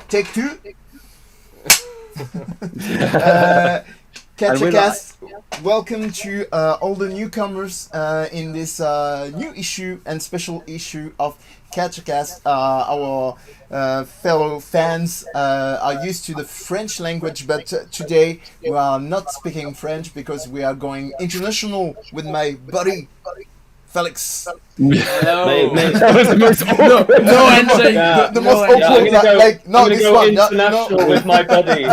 Take two. Catchacast, welcome to all the newcomers in this new issue and special issue of Catchacast. Our fellow fans are used to the French language, but today we are not speaking French because we are going international with my buddy Felix. Hello. Mate, that was the most awkward. No handshake. The most awkward, I'm gonna go international with my buddy.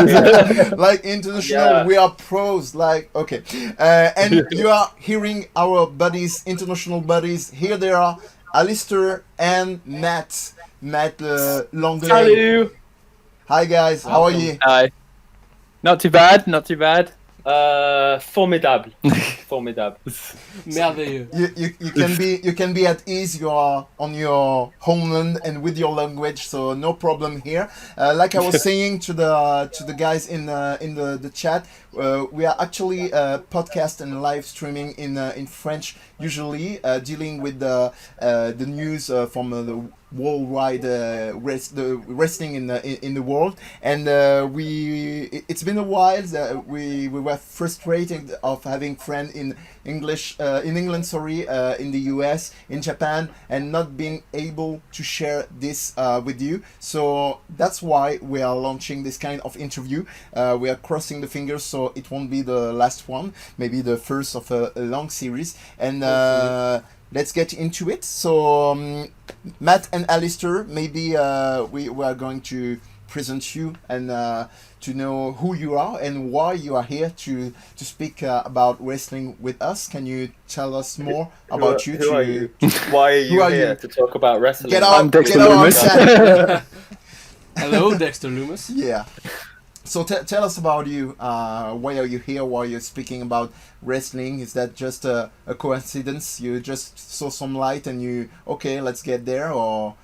Like international, Yeah. we are pros. Like okay, and you are hearing our buddies, international buddies. Here they are, Alistair and Matt. Matt Langlais. Hello. Hi guys, how are you? Hi. Not too bad. Formidable. Merveilleux. You can be at ease. You are on your homeland and with your language, so no problem here. Like I was saying to the guys in the chat, we are actually podcast and live streaming in French, usually dealing with the news from the worldwide wrestling in the world, and it's been a while that we were frustrated of having friends in English in England, in the US, in Japan, and not being able to share this with you. So that's why we are launching this kind of interview. We are crossing the fingers so it won't be the last one, maybe the first of a long series, and let's get into it. So Matt and Alistair, maybe we are going to present you and to know who you are and why you are here to speak about wrestling with us. Can you tell us more about you? Who are you? Why are you here to talk about wrestling? Get out, I'm Dexter get out on Loomis. set. Hello, Dexter Loomis. Yeah. So tell us about you. Why are you here? Why are you speaking about wrestling? Is that just a coincidence? You just saw some light and okay, let's get there, or?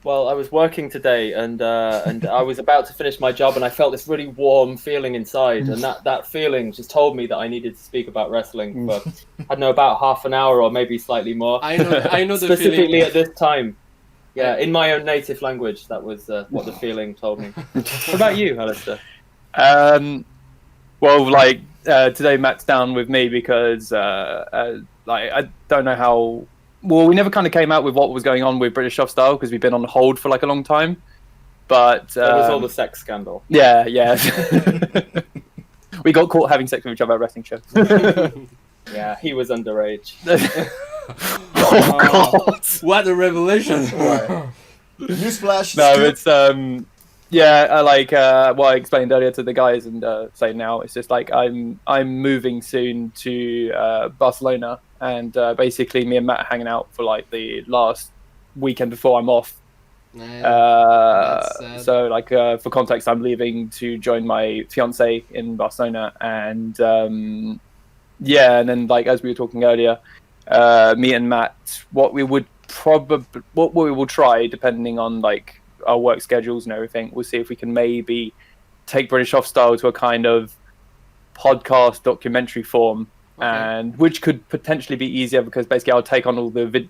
Well, I was working today and I was about to finish my job and I felt this really warm feeling inside, and that feeling just told me that I needed to speak about wrestling for, I don't know, about half an hour or maybe slightly more. I know the Specifically feeling. at this time. Yeah, in my own native language, that was what the feeling told me. What about you, Alistair? Well, today Matt's down with me because I don't know how. Well, we never kind of came out with what was going on with British Soft Style because we've been on hold for like a long time. But That was all the sex scandal. Yeah. We got caught having sex with each other at wrestling shows. Yeah, he was underage. Oh God! What a revelation! Newsflash. No, it's what I explained earlier to the guys and saying now, it's just like I'm moving soon to Barcelona, and basically me and Matt are hanging out for like the last weekend before I'm off. So for context, I'm leaving to join my fiance in Barcelona, and and then like as we were talking earlier, me and Matt, what we will try, depending on like our work schedules and everything, we'll see if we can maybe take British Off Style to a kind of podcast documentary form, and which could potentially be easier because basically I'll take on all the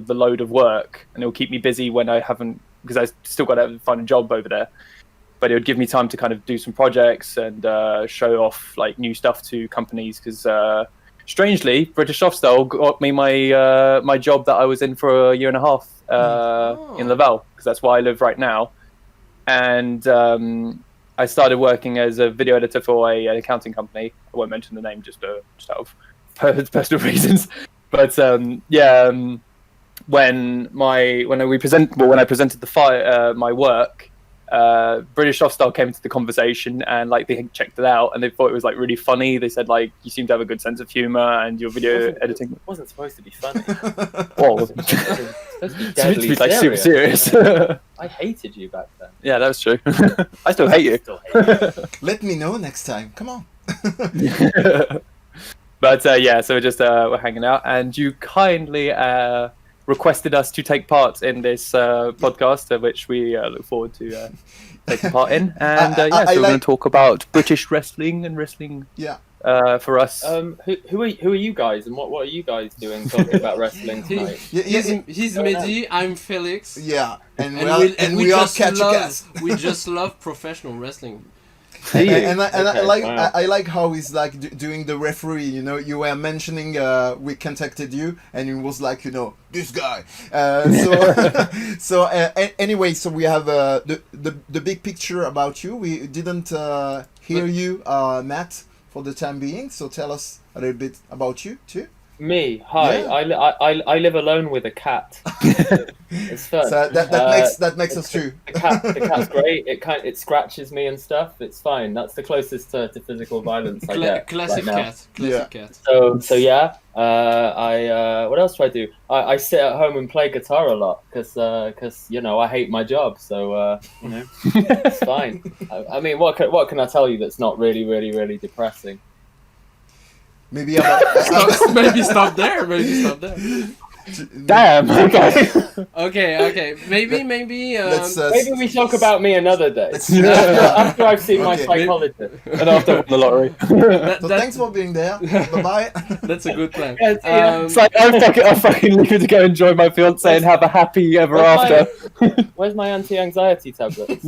load of work, and it'll keep me busy when I haven't, because I still got to find a job over there. But it would give me time to kind of do some projects and show off like new stuff to companies, because strangely, British Off Style got me my job that I was in for a year and a half in Laval, because that's where I live right now. And I started working as a video editor for an accounting company. I won't mention the name just out of personal reasons. But when I presented my work, British Off Style came into the conversation, and like they checked it out and they thought it was like really funny. They said like, you seem to have a good sense of humor and your video editing wasn't supposed to be funny. Well, it wasn't. It's supposed to be like super serious. I hated you back then. Yeah, that's true. I still hate you. Let me know next time. Come on. But so we're just we're hanging out, and you kindly requested us to take part in this podcast, which we look forward to taking part in. And so we're going to talk about British wrestling and wrestling. Yeah. for us. Who are you guys, and what are you guys doing talking about wrestling tonight? He's Mehdi, I'm Felix. Yeah, and And we are just Catchacast. we just love professional wrestling. And I Okay, like wow. I like how he's like doing the referee. You know, you were mentioning we contacted you, and it was like, you know, this guy. Anyway, so we have the big picture about you. We didn't hear you, Matt, for the time being. So tell us a little bit about you too. Me, hi. Yeah. I live alone with a cat. It's fun. So that makes us true. The cat's great. It scratches me and stuff. It's fine. That's the closest to physical violence I get Classic right now. cat. Classic cat. So yeah. I what else do I do? I sit at home and play guitar a lot because you know I hate my job. So you know it's fine. I mean, what can I tell you that's not really depressing? Maybe about Maybe stop there. Damn. Okay. Okay. Maybe. let's Maybe we talk about me another day let's- after I've seen my Okay. psychologist. And after I won the lottery. So thanks for being there. Bye bye. That's a good plan. Yeah, see ya. It's like I'm fucking leaving to go enjoy my fiance and have a happy ever after. Where's my anti-anxiety tablet?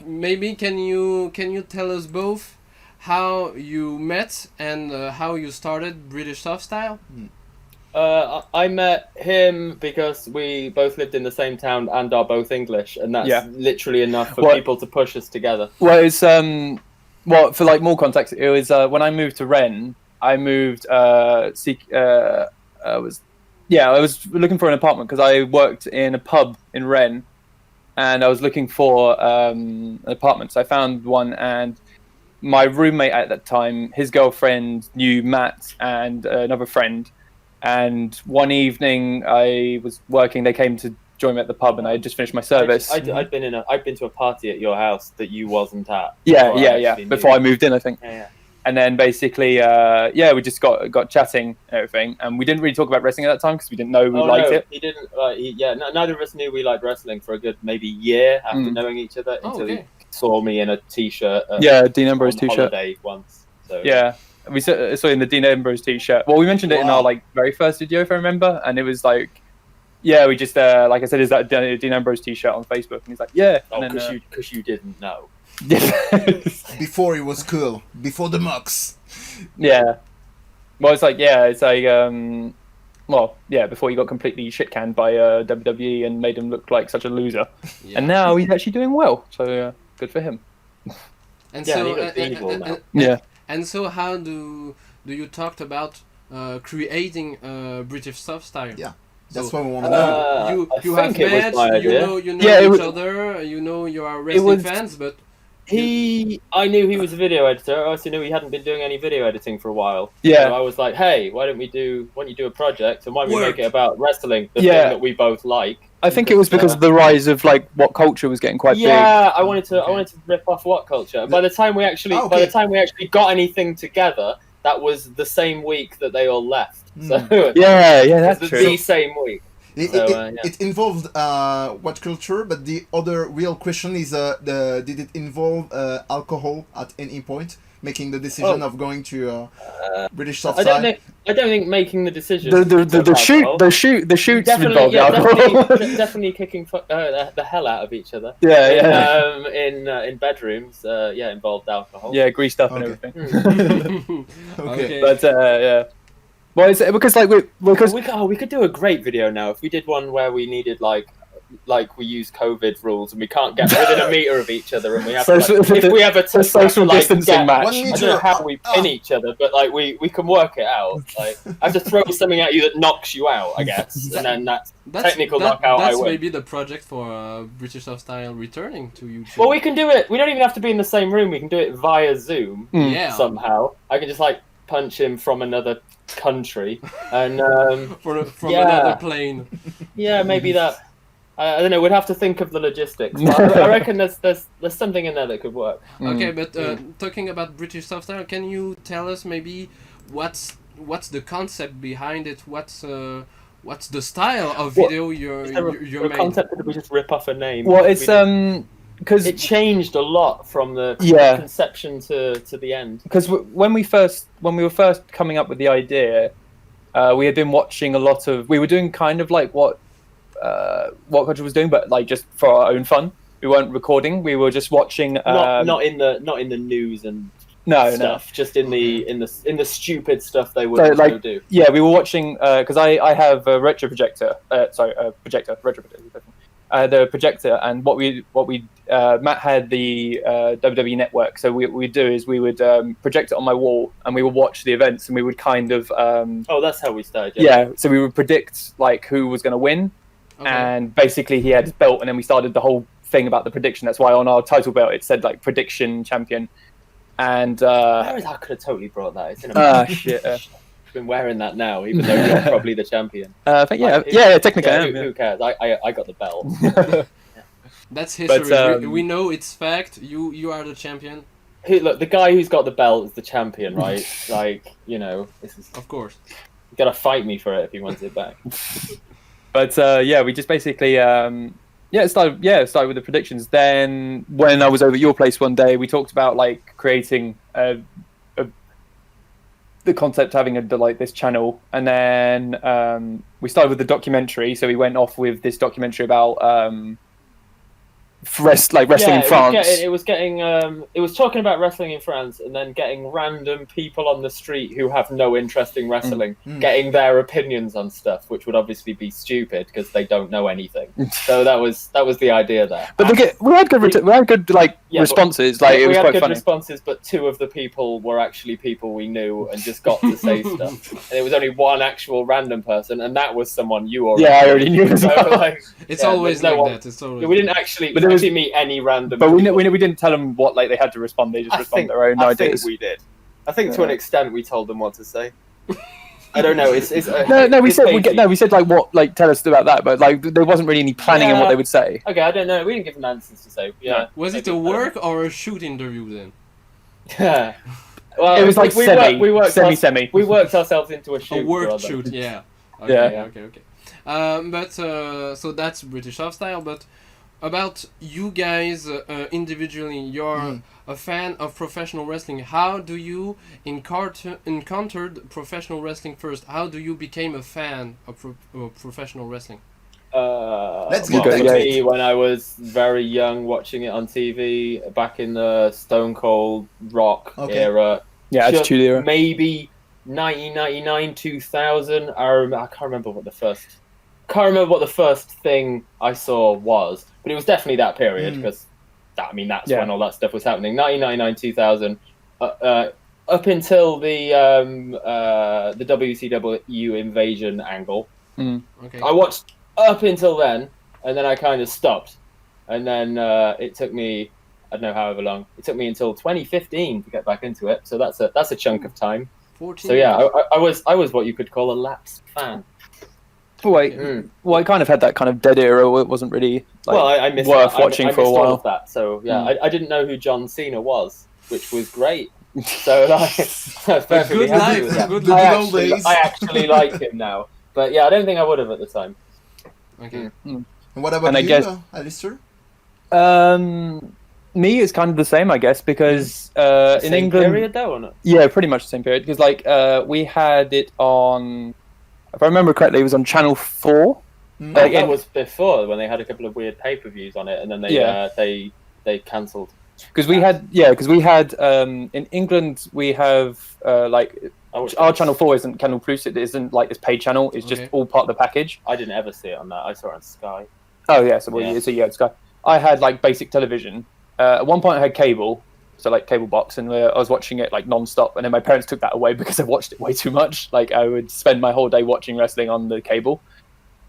Maybe can you tell us both how you met and how you started British Soft Style? I met him because we both lived in the same town and are both English, and that's literally enough for people to push us together. Well, it's for like more context, it was when I moved to Rennes. I moved I was looking for an apartment because I worked in a pub in Rennes, and I was looking for an apartment. So I found one, and my roommate at that time, his girlfriend knew Matt and another friend. And one evening I was working, they came to join me at the pub, and I had just finished my service. I'd been to a party at your house that you wasn't at. Before I moved in, I think. Yeah. And then basically, we just got chatting and everything, and we didn't really talk about wrestling at that time because we didn't know we liked it. He didn't. Neither of us knew we liked wrestling for a good maybe year after knowing each other until he saw me in a t-shirt. Dean Ambrose on t-shirt. holiday once. So. Yeah, we saw in the Dean Ambrose t-shirt. Well, we mentioned it in our like very first video, if I remember, and it was like, we just like I said, is that Dean Ambrose t-shirt on Facebook? And he's like, because you didn't know. Before it was cool. Before the mucks. Yeah. Well, it's like before he got completely shit canned by WWE and made him look like such a loser, and now he's actually doing well. So good for him. And Yeah, so he looks evil now. And so how do you talked about creating British Soft Style? Yeah. That's So, what we want to know. You I have think it was met, my idea. you know Yeah, each was- other, you are wrestling fans, but I knew he was a video editor. I also knew he hadn't been doing any video editing for a while. Yeah. So I was like, hey, why don't you do a project, and why don't we Work. make it about wrestling, the Yeah. thing that we both like. I think it was because of the rise of like what culture was getting quite big. Yeah, I wanted to rip off what culture. And by the time we actually got anything together, that was the same week that they all left. So Yeah, it that's was true. the same week. It involved what culture, but the other real question is did it involve alcohol at any point, making the decision of going to British Soft I Style? don't think making the decision. The shoots involved alcohol. Definitely kicking the hell out of each other. In bedrooms, involved alcohol. Yeah, greased up and Okay. everything. Okay. But well, it's because we could do a great video now if we did one where we needed like we use COVID rules and we can't get within a meter of each other, and we have if we have a social distancing match. 1 I meter. don't know how we pin each other, but like we can work it out. Like I have to throw something at you that knocks you out, I guess, and then that's technical knockout. That's I win. maybe the project for British Soft Style returning to YouTube. Well, we can do it. We don't even have to be in the same room. We can do it via Zoom Yeah. somehow. I can just like punch him from another country, and from another plane. yeah, maybe that. I don't know. We'd have to think of the logistics. But I reckon there's something in there that could work. Okay, but talking about British Soft Style, can you tell us maybe what's the concept behind it? What's the style of video you're Is there a making? concept that we just rip off a name? Well, it's because it changed a lot from the Yeah. conception to the end. Because when we were first coming up with the idea, we had been watching a lot of. We were doing kind of like what Culture was doing, but like just for our own fun. We weren't recording. We were just watching. Not in the news and stuff. Just in the stupid stuff they would So, also like, do. Yeah, we were watching because I have a retro projector. Projector. The projector, and what we Matt had the WWE Network. So what we'd do is we would project it on my wall, and we would watch the events, and we would kind of. That's how we started. Yeah, so we would predict like who was going to win, and basically he had his belt, and then we started the whole thing about the prediction. That's why on our title belt it said like prediction champion, and I could have totally brought that. It's in a shit. I've been wearing that now, even though you're probably the champion. Technically, I am. Who cares? I got the belt. That's history. But, we know it's fact. You are the champion. Look, the guy who's got the belt is the champion, right? Like, this is. Of course. You gotta fight me for it if he wants it back. But we just basically it started with the predictions. Then when I was over at your place one day, we talked about like creating the concept having this channel, and then we started with the documentary. So we went off with this documentary about wrestling in France. It was talking about wrestling in France, and then getting random people on the street who have no interest in wrestling, getting their opinions on stuff, which would obviously be stupid because they don't know anything. So that was the idea there. But we had good responses. It was quite funny. Responses, but two of the people were actually people we knew and just got to say stuff. And it was only one actual random person, and that was someone you already. Yeah, I already knew as well. It's always like that. It's always. We didn't actually. Meet any random. But we didn't tell them what they had to respond. They just responded their own ideas. I think we did. I think to an extent we told them what to say. I don't know. We said what tell us about that, but there wasn't really any planning on what they would say. Okay, I don't know. We didn't give them answers to say. Yeah. Was it a work or a shoot interview then? Yeah. Well, it was like semi. We worked ourselves into a shoot. A work shoot, yeah. Okay. But so that's British Soft Style, but. About you guys individually, you're a fan of professional wrestling. How do you encountered professional wrestling first? How do you became a fan of professional wrestling? Let's get back to it. When I was very young, watching it on TV back in the Stone Cold Rock era. Yeah, Attitude Era. Maybe 1999, 2000. I can't remember what the first thing I saw was, but it was definitely that period because that's when all that stuff was happening. 1999, 2000, up until the WCW invasion angle. Okay. I watched up until then, and then I kind of stopped, and then it took me, I don't know however long. It took me until 2015 to get back into it. So that's a chunk of time. 14 so yeah, I was what you could call a lapsed fan. Well, I kind of had that kind of dead era where it wasn't really I missed worth watching for a while. All of that. So yeah, I didn't know who John Cena was, which was great. So I was perfectly happy with that. Good I actually like him now, but yeah, I don't think I would have at the time. Okay. And what about you, Alistair? Me, it's kind of the same, I guess, because in England, period though, or not? Yeah, pretty much the same period. Because we had it on. If I remember correctly, it was on Channel 4. That was before when they had a couple of weird pay-per-views on it, and then they cancelled. Because we had in England we have our Channel 4 isn't Channel Plus. It isn't like this paid channel. It's just all part of the package. I didn't ever see it on that. I saw it on Sky. Oh yeah, so you had Sky. I had basic television. At one point I had cable. So cable box, and I was watching it non-stop, and then my parents took that away because I watched it way too much. I would spend my whole day watching wrestling on the cable,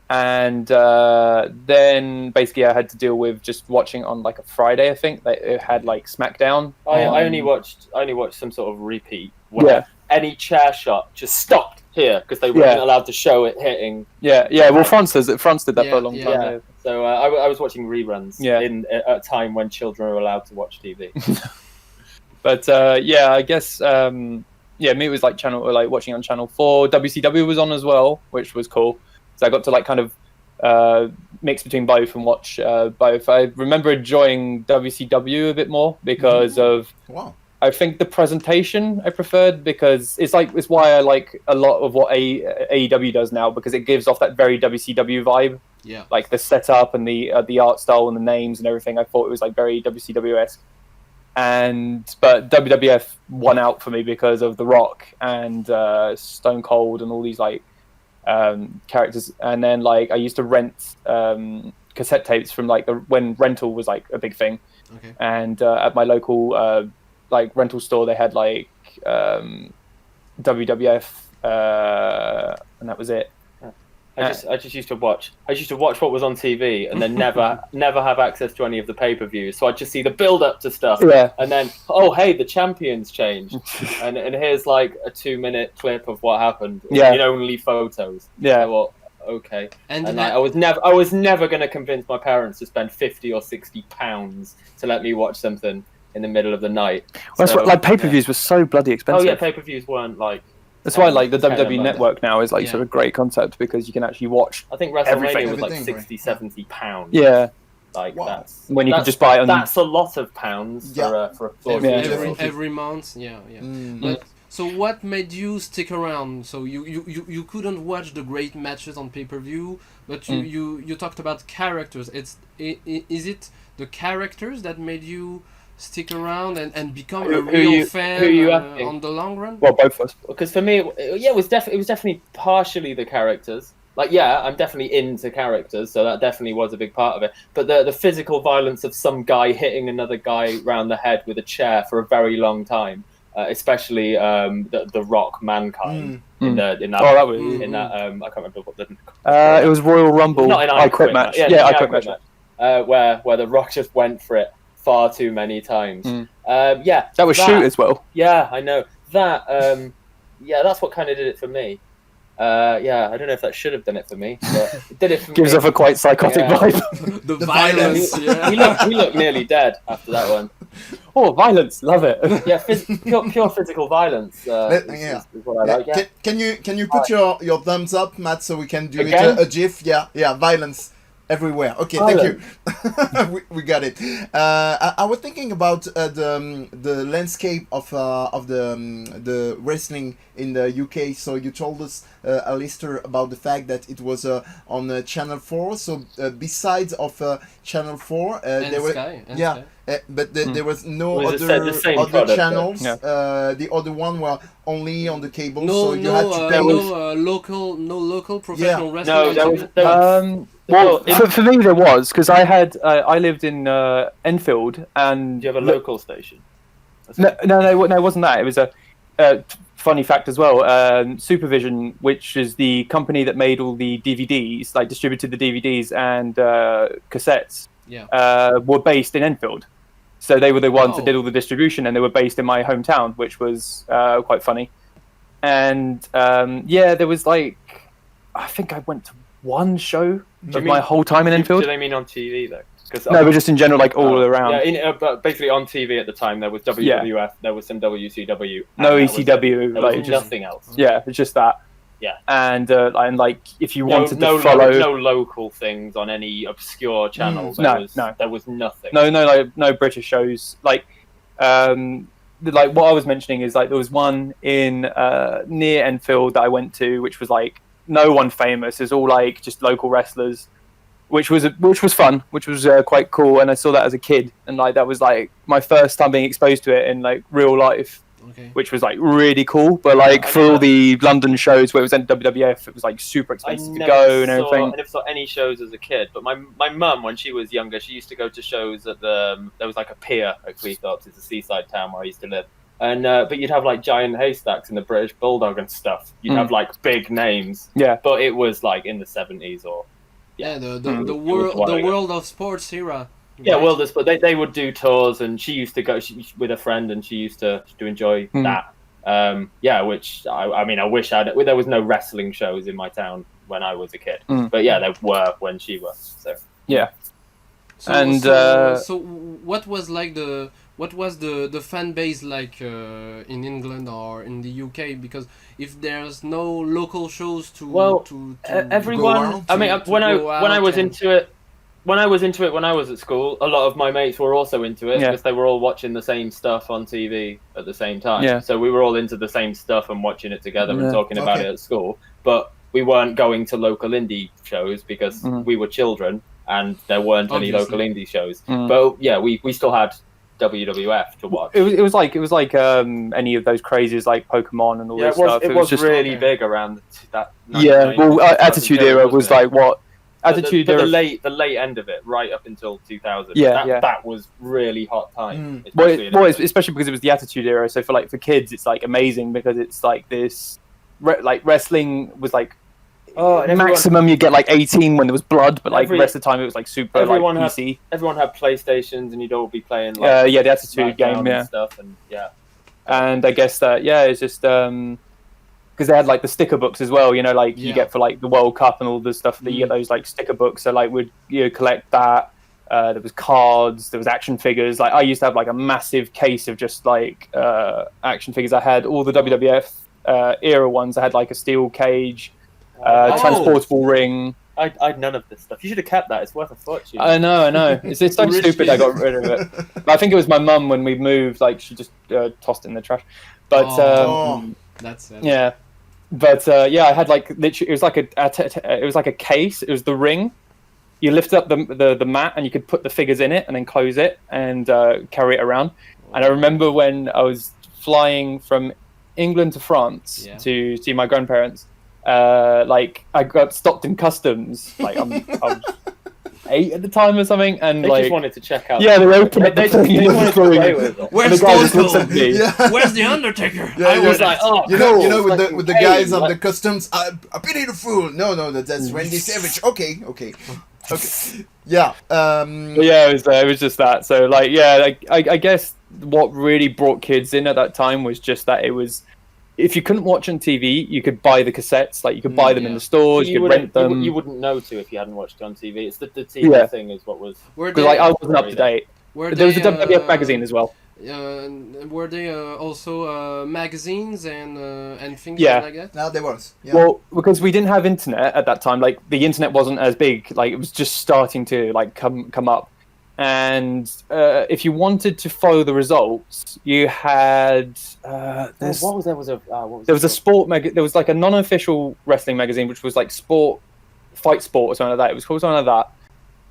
and then basically I had to deal with just watching on a Friday. I think it had SmackDown. I only watched some sort of repeat where any chair shot just stopped here because they weren't allowed to show it hitting. Yeah. Well, France did that for a long time. Yeah. So I was watching reruns at a time when children are allowed to watch TV. But I guess me it was watching on Channel 4. WCW was on as well, which was cool. So I got to kind of mix between both and watch both. I remember enjoying WCW a bit more because of Wow. I think the presentation I preferred, because it's why I like a lot of what AEW does now, because it gives off that very WCW vibe. Yeah. Like the setup and the art style and the names and everything. I thought it was like very WCW-esque. But WWF won out for me because of The Rock and Stone Cold and all these like characters. And then like I used to rent cassette tapes from like when rental was like a big thing. Okay. And at my local like rental store, they had like WWF, and that was it. I just used to watch what was on TV and then never have access to any of the pay-per-views. So I'd just see the build-up to stuff. Yeah. And then, oh, hey, the champions changed. and here's like a 2-minute clip of what happened. Yeah. Only photos. Yeah. Well, okay. And I was never going to convince my parents to spend 50 or 60 pounds to let me watch something in the middle of the night. Well, that's what, like pay-per-views were so bloody expensive. Oh yeah, pay-per-views weren't like. That's why like the 10 WWE a Network now is like Yeah. sort of a great concept, because you can actually watch. I think WrestleMania was like Everything, 60, 70 pounds. Yeah. Like Wow. that's When you that's, could just buy it on. That's a lot of pounds Yeah. for a every, floor. Yeah. every, Definitely. every month, yeah. Mm. But so what made you stick around? So you couldn't watch the great matches on pay-per-view, but you talked about characters. Is it the characters that made you stick around and become a real fan who you asking? on the long run? Well, both of us. Because for me, it was definitely partially the characters. Like, yeah, I'm definitely into characters, so that definitely was a big part of it. But the physical violence of some guy hitting another guy round the head with a chair for a very long time, especially the Rock Mankind in that I can't remember what the It was Royal Rumble. not an I Quit match. Yeah, I Quit match. where the Rock just went for it far too many times. Yeah, That was shoot as well. Yeah, I know that. Yeah, that's what kind of did it for me. Yeah, I don't know if that should have done it for me, but it did it for Gives me. off a quite psychotic Yeah. vibe. The violence. Yeah. He looked nearly dead after that one. Oh, violence, love it. Yeah, pure physical violence. Yeah. Is what I like. Yeah. Can you put your thumbs up, Matt, so we can do Again? it a GIF? Yeah, violence everywhere. Okay, thank you. we got it. I was thinking about the landscape of the wrestling in the UK. So you told us, Alistair, about the fact that it was on Channel 4. So besides of Channel 4, And there were Sky, and yeah. Sky. But there was no Well, it's other the same other product, channels. yeah. The other one were only on the cable, No, so you had to pay. no local professional wrestling. No, on there TV? was. Well, Well, for me there was, because I lived in Enfield, and Do you have a local station? No, it wasn't that. It was a funny fact as well. Supervision, which is the company that made all the DVDs, like distributed the DVDs and cassettes, were based in Enfield. So they were the ones that did all the distribution, and they were based in my hometown, which was quite funny. And there was like, I think I went to one show of my whole time in Enfield. Do they mean on TV though? No, but just in general, like all around. Yeah, but basically on TV at the time there was WWF, there was some WCW. No ECW, There like was just nothing else. yeah, it's just that. Yeah. And like if you wanted no, to follow, no local things on any obscure channel. No. There was nothing. no British shows. Like what I was mentioning is like there was one in near Enfield that I went to, which was like no one famous. It's all like just local wrestlers, which was fun, which was quite cool. And I saw that as a kid, and like that was like my first time being exposed to it in like real life. Okay. Which was like really cool, but like for all the London shows where it was in WWF, it was like super expensive to go and everything. I never saw any shows as a kid, but my mum, when she was younger, she used to go to shows at there was like a pier at Cleethorpes, it's a seaside town where I used to live, and but you'd have like giant haystacks and the British Bulldog and stuff. You'd have like big names, but it was like in the 70s or the world of sports era. Yeah, well, but they would do tours, and she used to go with a friend, and she used to enjoy that. Which I mean, I wish there was no wrestling shows in my town when I was a kid, but yeah, there were when she was. So yeah. So what was the fan base like in England or in the UK? Because if there's no local shows to everyone. I mean, when I was into it, when I was into it when I was at school, a lot of my mates were also into it because they were all watching the same stuff on TV at the same time. Yeah. So we were all into the same stuff and watching it together and talking about it at school. But we weren't going to local indie shows because we were children and there weren't any local indie shows. But yeah, we still had WWF to watch. It was like any of those crazes like Pokemon and all this stuff. It was just really big around that. Yeah, well, Attitude Era was like what? Attitude Era. The late end of it, right up until 2000. That was really hot time. Well, especially because it was the Attitude Era. So for kids, it's like amazing because it's like this, like wrestling was like. Maximum you get like 18 when there was blood, but like the rest of the time it was like super PC. Everyone had PlayStations and you'd all be playing the Attitude game, and stuff, and I guess that it's just because they had like the sticker books as well, you get for like the World Cup and all the stuff that you get those like sticker books. So like would collect that. There was cards, there was action figures. Like I used to have like a massive case of just like action figures. I had all the WWF era ones. I had like a steel cage. Transportable ring. I'd none of this stuff. You should have kept that. It's worth a fortune. I know. It's so stupid I got rid of it. But I think it was my mum when we moved. Like she just tossed it in the trash. But that's sad. Yeah. But I had like literally. It was like a case. It was the ring. You lift up the mat and you could put the figures in it and then close it and carry it around. And I remember when I was flying from England to France to see my grandparents. Like I got stopped in customs. Like I was 8 at the time or something, and they like just wanted to check out. Yeah, they opened it. They wanted to play with it. Where's Where's the Undertaker? I was like, you know, with the guys on the customs, a pity the fool. No, that's Randy Savage. Okay. Yeah. It was just that. So like, I guess what really brought kids in at that time was just that it was. If you couldn't watch on TV, you could buy the cassettes. Like you could buy them in the stores. You could rent them. You wouldn't know to if you hadn't watched it on TV. It's the TV thing is what was. Because like I wasn't up to date. There was a WWF magazine as well. Were they also magazines and things like that? No, there was. Yeah. Well, because we didn't have internet at that time. Like the internet wasn't as big. Like it was just starting to like come up. And if you wanted to follow the results, you had there was a sport there was like a non-official wrestling magazine which was like Fight Sport or something like that. It was called something like that.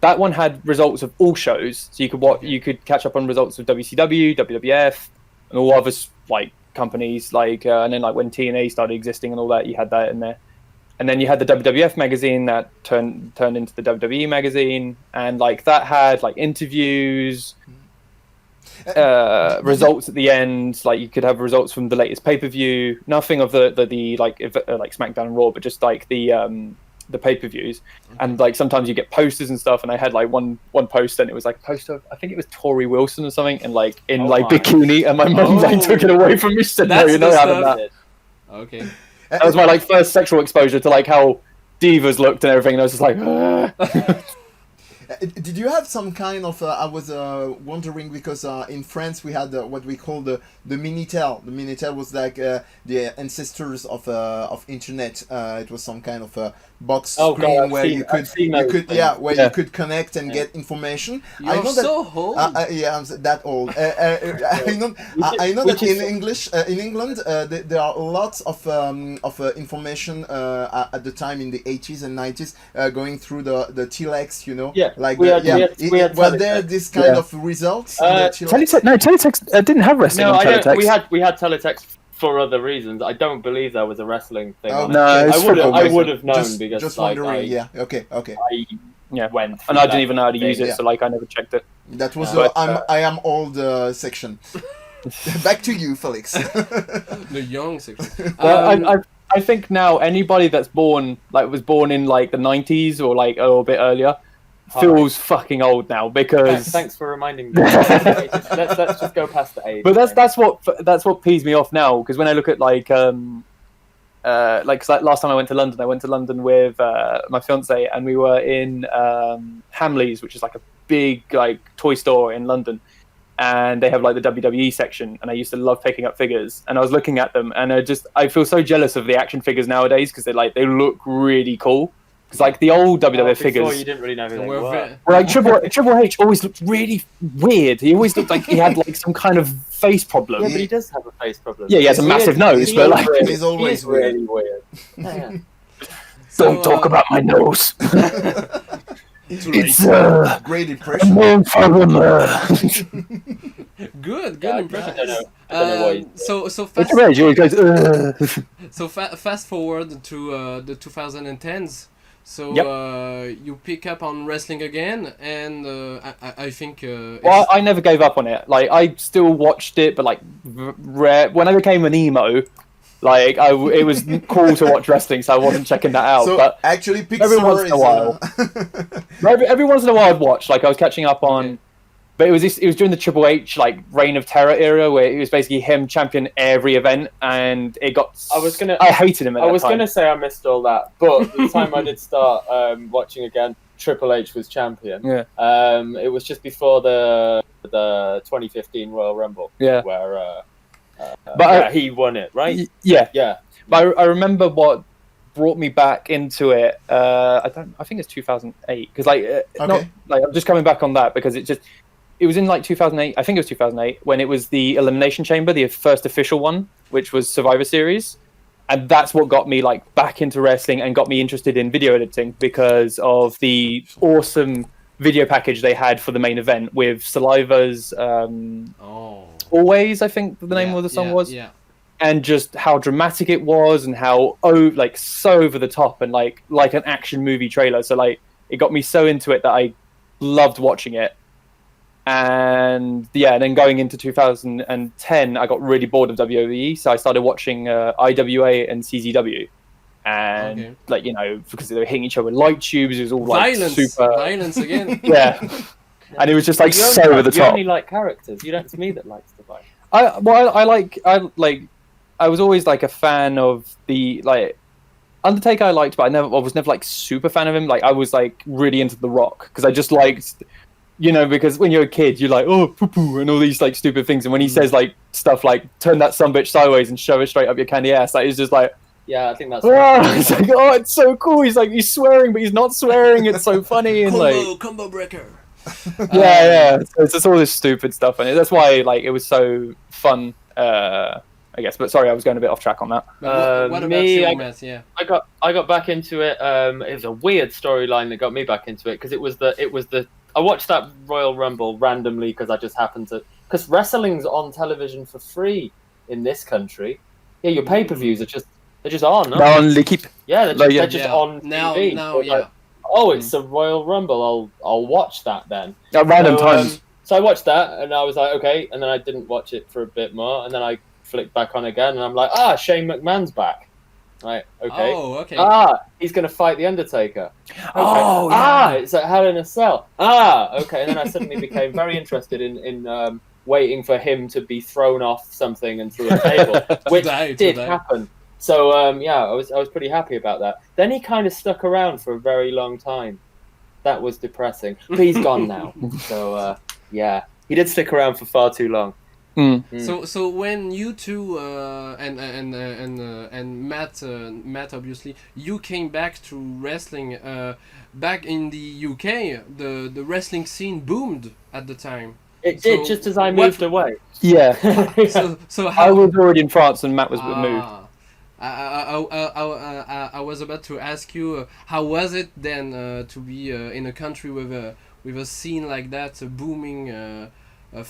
That one had results of all shows, so you could catch up on results of WCW, WWF, and all other like companies. Like and then like when TNA started existing and all that, you had that in there. And then you had the WWF magazine that turned into the WWE magazine, and like that had like interviews, results at the end. Like you could have results from the latest pay-per-view. Nothing of the like SmackDown and Raw, but just like the pay-per-views. And like sometimes you get posters and stuff. And I had like one poster, and it was like a poster of, I think it was Tori Wilson or something, and like in bikini. And my mum like took it away from me. She said, "No, you're not having that." Okay. That was my like first sexual exposure to like how divas looked and everything, and I was just like. Did you have some kind of? I was wondering because in France we had what we call the Minitel. The Minitel was like the ancestors of internet. It was some kind of a box screen where you could connect and get information. You're I know so old. I'm that old. I know that in England there are lots of information at the time in the 80s and 90s going through the telex. Yeah. Like we had were there this kind of results? Teletext didn't have wrestling. No, on teletext. we had teletext for other reasons. I don't believe there was a wrestling thing. Oh, on no, I would have known because just like, wondering. Okay. I went and I didn't even know how to use it, so like I never checked it. That was I am old section. Back to you, Felix. The young section. Well, I think now anybody that's was born in like the 90s or like a bit earlier feels fucking old now because. Thanks for reminding me. let's just go past the age. But that's what pees me off now, because when I look at like last time I went to London with my fiance, and we were in Hamleys, which is like a big like toy store in London, and they have like the WWE section, and I used to love picking up figures, and I was looking at them, and I feel so jealous of the action figures nowadays because they look really cool. Because like the old WWE Before figures, you didn't really know who they We're were. ve- well, like Triple H always looked really weird. He always looked like he had like some kind of face problem. Yeah, but he does have a face problem. Yeah, he has a He's massive weird. nose, He but is like, really- He's always he is really weird. Yeah. don't talk about my nose. Too late. It's Great a impression. known problem. Good Yeah, impression. I don't know why. So fast. Triple H always goes. So fast forward to the 2010s. So Yep. you pick up on wrestling again, and I think. Well, I never gave up on it. Like I still watched it, but like rare. When I became an emo, like it was cool to watch wrestling, so I wasn't checking that out. So But actually, every Pixar once in a while. every once in a while, I'd watch. Like I was catching up on. Okay. But it was during the Triple H like Reign of Terror era where it was basically him champion every event, and it got. I hated him. At I was that time. gonna say I missed all that, but the time I did start watching again, Triple H was champion. Yeah. It was just before the 2015 Royal Rumble. Yeah. Where But he won it, right? Yeah. Yeah. But I remember what brought me back into it. I think it's 2008 because I'm just coming back on that because it was in like 2008. I think it was 2008 when it was the Elimination Chamber, the first official one, which was Survivor Series, and that's what got me like back into wrestling and got me interested in video editing because of the awesome video package they had for the main event with Saliva's Always, I think the name of the song was. Yeah. And just how dramatic it was and how so over the top and like an action movie trailer. So like it got me so into it that I loved watching it. And then going into 2010, I got really bored of WWE, so I started watching IWA and CZW. And because they were hitting each other with light tubes, it was all like violence again. Yeah. And it was just like so over the top. You only like characters. You don't. It's me that likes the violence. I was always like a fan of the like Undertaker. I liked, but I was never like super fan of him. Like I was like really into The Rock because I just liked, because when you're a kid, you're like poo poo and all these like stupid things. And when he says like stuff like turn that sumbitch sideways and shove it straight up your candy ass, like it's just like. Yeah, I think that's. It's like it's so cool. He's swearing, but he's not swearing. It's so funny and combo breaker. Yeah. So it's just all this stupid stuff, and that's why like it was so fun. I guess, but sorry, I was going a bit off track on that. What about you, Matt? Yeah, I got back into it. It was a weird storyline that got me back into it because it was the. I watched that Royal Rumble randomly because I just happened to because wrestling's on television for free in this country. Yeah, your pay-per-views they're just on. No? They keep. Yeah, they're just on TV. Now, Like, it's a Royal Rumble. I'll watch that then. At random times. So I watched that and I was like, okay, and then I didn't watch it for a bit more, and then I flicked back on again, and I'm like, Shane McMahon's back. Right, okay. Oh, okay. He's gonna fight the Undertaker. Okay. Oh, yeah. It's at Hell in a Cell. Okay. And then I suddenly became very interested in waiting for him to be thrown off something and through a table, which did happen. So I was pretty happy about that. Then he kind of stuck around for a very long time. That was depressing. But he's gone now. So he did stick around for far too long. So when you two and Matt obviously you came back to wrestling back in the UK, the wrestling scene boomed at the time. It did just as I moved away. Yeah. So how, I was already in France and Matt was moved. I was about to ask you how was it then to be in a country with a scene like that booming.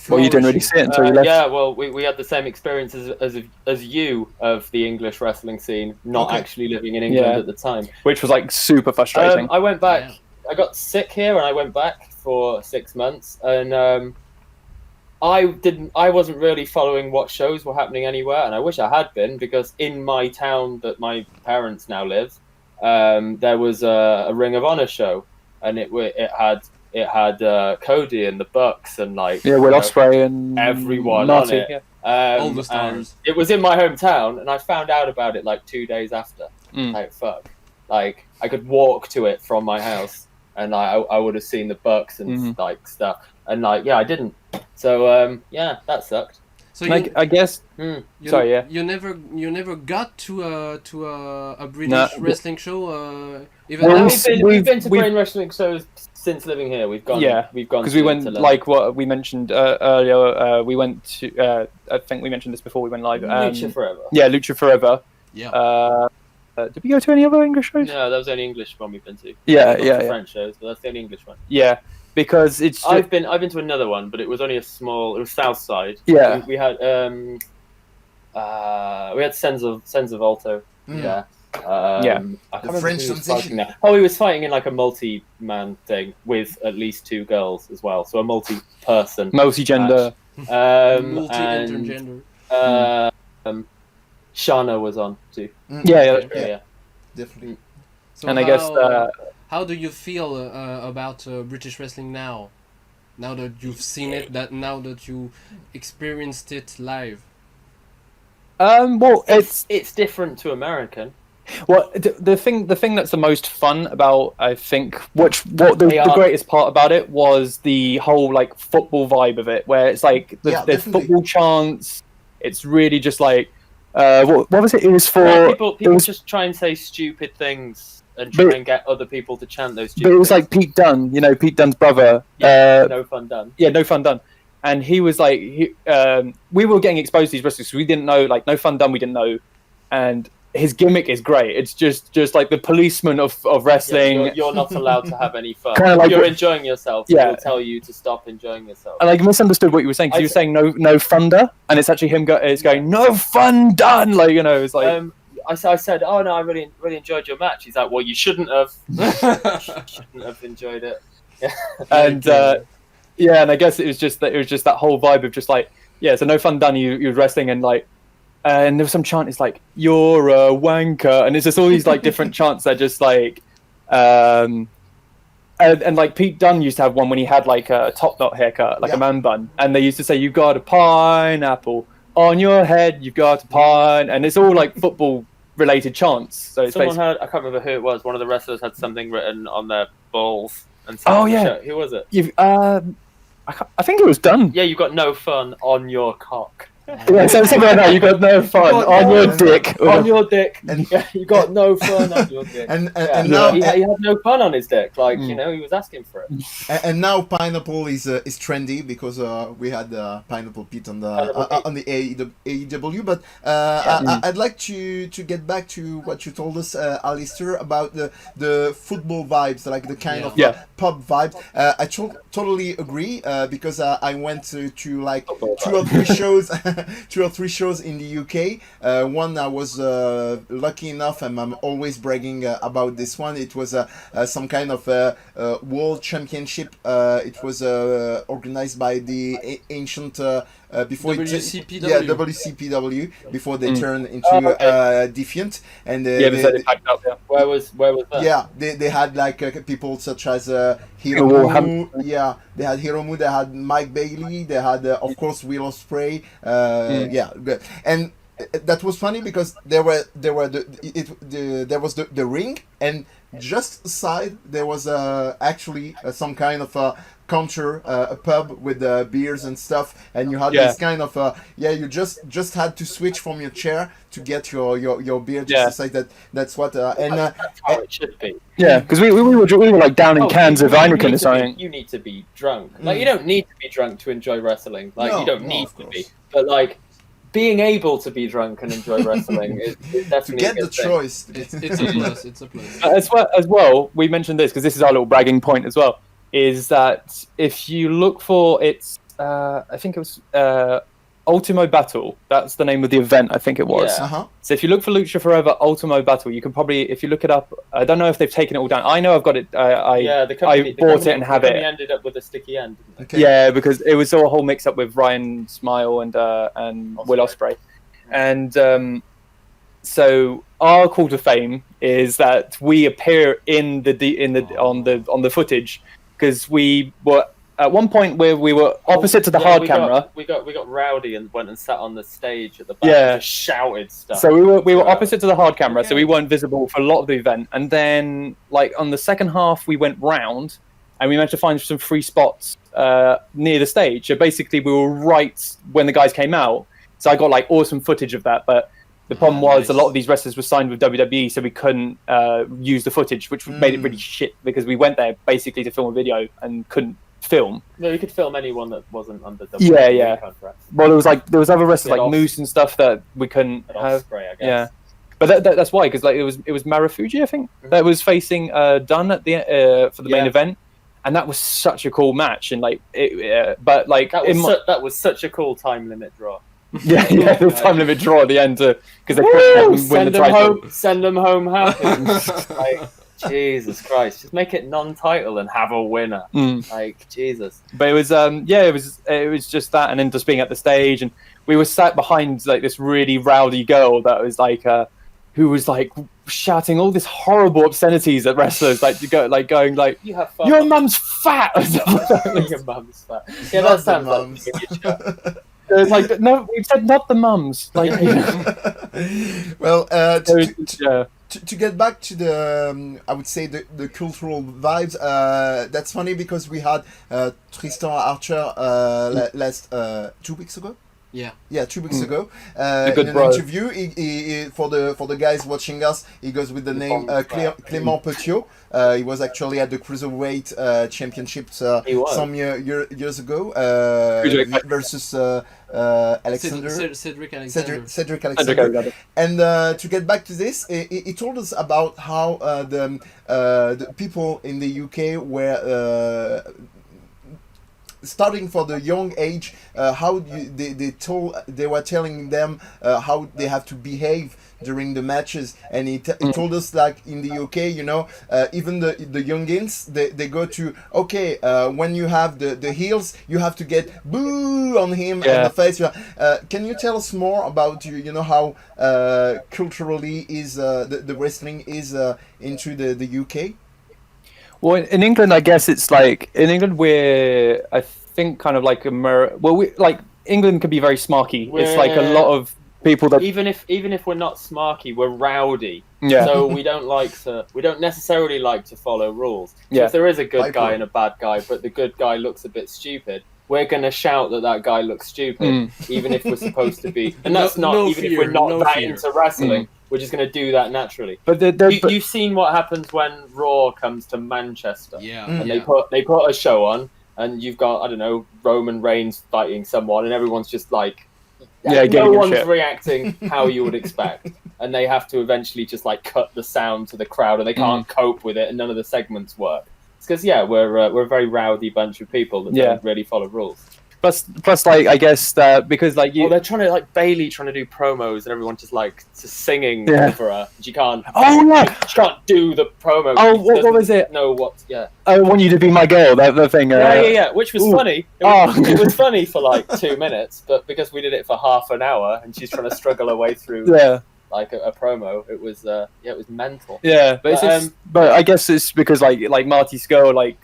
Well, you didn't really see it until you left. Yeah, well, we had the same experience as you of the English wrestling scene, not actually living in England at the time. Which was like super frustrating. I went back. Yeah. I got sick here, and I went back for 6 months, and I wasn't really following what shows were happening anywhere, and I wish I had been because in my town that my parents now live, there was a Ring of Honor show, and it had Cody and the Bucks and like Will Ospreay and everyone Marty, on it. All the stars. It was in my hometown, and I found out about it like 2 days after. Like fuck, like I could walk to it from my house, and I would have seen the Bucks and like stuff, and like I didn't. So that sucked. So I guess. Sorry, yeah. You never got to a British No. wrestling show. Even Well, now? We've been to brain wrestling shows since living here. We've gone. Yeah, we've gone because we to went London. like what we mentioned earlier. We went to. I think we mentioned this before we went live. Lucha Forever. Yeah, Lucha Forever. Yeah. Did we go to any other English shows? No, that was the only English one we've been to. Yeah, We've gone to French shows, but that's the only English one. Yeah, because it's. I've been to another one, but it was only a small. It was South Side. Yeah. We had Sense of Alto. Yeah. I can't remember French who he was sensation. fighting now. Oh, he was fighting in like a multi-man thing with at least 2 girls as well, so a multi-person. Multi-gender. Multi-intergender. Shana was on too. Yeah. Definitely. So And I guess how do you feel about British wrestling now? Now that you've seen it, now that you experienced it live. Well, It's different to American. well the thing that's the most fun about, I think, what the greatest part about it was the whole like football vibe of it, where it's like there's definitely. football chants. It's really just like what was it? It was for People just try and say stupid things and try and get other people to chant those stupid But it was things. like Pete Dunne, Pete Dunne's brother. No fun done. Yeah, No Fun Done. And he was like, we were getting exposed to these wrestlers because we didn't know, like, No Fun Done, we didn't know. And his gimmick is great. It's just like the policeman of wrestling. Yeah, you're not allowed to have any fun. Kinda like you're what- enjoying yourself. Yeah. He'll tell you to stop enjoying yourself. And like misunderstood what you were saying, because you were saying no thunder, and it's actually him going no fun done, like it's like I said, oh no, I really enjoyed your match. He's like, well, you shouldn't have. You shouldn't have enjoyed it. and and I guess it was just that whole vibe of just like so no fun done. You're wrestling and like. And there was some chant. It's like you're a wanker, and it's just all these like different chants that just like, and like Pete Dunne used to have one when he had like a top knot haircut, like a man bun, and they used to say you've got a pineapple on your head, you've got a pine, and it's all like football related chants. So it's Someone had, I can't remember who it was. One of the wrestlers had something written on their balls. And who was it? I think it was Dunne. Yeah, you got no fun on your cock. Yeah, so something like that. You got no fun on your dick. On your dick. And- Yeah, you got no fun on your dick. And Now now he had no fun on his dick. Like he was asking for it. and now pineapple is trendy because we had Pineapple Pete on the AEW. But I'd like to get back to what you told us, Alistair, about the football vibes, like the kind of pub vibes. I totally agree because I went to like 2 or 3 shows. 2 or 3 shows in the UK. One I was lucky enough, and I'm always bragging about this one. It was some kind of world championship. It was organized by the ancient before WCPW. WCPW before they turned into Defiant. And they packed up. Yeah. Where was that? Yeah, they had like people such as Hiromu. Yeah, they had Hiromu. They had Mike Bailey. They had of course Will Ospreay. And that was funny because there was the ring, and just aside there was actually some kind of counter, a pub with beers and stuff, and you had this kind of you just had to switch from your chair to get your beer just to say that's what That's how it should be. Yeah, because we were like down in cans of Heineken or something. You need to be drunk. Like you don't need to be drunk to enjoy wrestling. Like you don't need to be, but like being able to be drunk and enjoy wrestling is definitely to get a good the thing. choice. It's a plus. It's a plus. As well, we mentioned this because this is our little bragging point as well. Is that if you look for I think it was Ultimo Battle. That's the name of the event. I think it was. Yeah. So if you look for Lucha Forever Ultimo Battle, you can probably, if you look it up. I don't know if they've taken it all down. I know I've got it. The company, I bought it and have it. Ended up with a sticky end. Okay. Yeah, because it was all a whole mix up with Ryan Smile and Will Ospreay, and so our call to fame is that we appear on the footage because we were at one point where we were opposite to the hard camera. We got rowdy and went and sat on the stage at the back. Yeah. And just shouted stuff. So we were opposite to the hard camera, so we weren't visible for a lot of the event. And then like on the second half, we went round. and we managed to find some free spots near the stage. So basically, we were right when the guys came out. So I got like awesome footage of that. But the problem was a lot of these wrestlers were signed with WWE, so we couldn't use the footage, which made it really shit because we went there basically to film a video and couldn't film. No, you could film anyone that wasn't under WWE contract. Well, there was other wrestlers like Moose and stuff that we couldn't have. Spray, I guess. Yeah. But that's why, because like it was Marufuji, I think, that was facing Dunn at the for the main event, and that was such a cool match. And like, but like that was such a cool time limit draw. The time limit draw at the end because they couldn't win the title. Send them home happy. Like, Jesus Christ, just make it non-title and have a winner. Like, Jesus. But it was it was just that, and then just being at the stage, and we were sat behind like this really rowdy girl that was like who was like shouting all this horrible obscenities at wrestlers, going like, "You have fun. Your mum's fat." Your mum's fat. Yeah, that sounds mums. It's like, no, we said not the mums. Like, well, to get back to the, I would say the cultural vibes. That's funny because we had Tristan Archer last 2 weeks ago. Yeah, 2 weeks ago. In an interview, he for the guys watching us, he goes with the name Clément Petiot. He was actually at the Cruiserweight Championships some years ago versus Alexander. Cedric Alexander. Cedric Alexander. And to get back to this, he told us about how the people in the UK were starting for the young age, how they were telling them how they have to behave during the matches, and he told us like in the UK, even the youngins, they go to when you have the heels, you have to get boo on him in the face. Can you tell us more about how culturally is the wrestling is into the UK? Well, in England, I guess it's like in England we're, I think, kind of like England can be very smarky. It's like a lot of people that even if we're not smarky, we're rowdy. Yeah. So we don't necessarily like to follow rules. So if there is a good guy and a bad guy, but the good guy looks a bit stupid, we're gonna shout that guy looks stupid, even if we're supposed to be. And that's if we're not that into wrestling. We're just going to do that naturally. But you've seen what happens when Raw comes to Manchester. And they put a show on, and you've got, I don't know, Roman Reigns fighting someone, and everyone's just like, no one's reacting how you would expect. And they have to eventually just like cut the sound to the crowd, and they can't cope with it, and none of the segments work. It's because we're a very rowdy bunch of people that don't really follow rules. Plus, like, I guess because like they're trying to like Bailey trying to do promos, and everyone's just like singing over her. She can't. She can't do the promo. What was it? No, I want you to be my girl. The thing. Which was funny. It was funny for like 2 minutes, but because we did it for half an hour, and she's trying to struggle her way through. Like a promo, it was mental. Yeah, but I guess it's because like Marty Scurll, like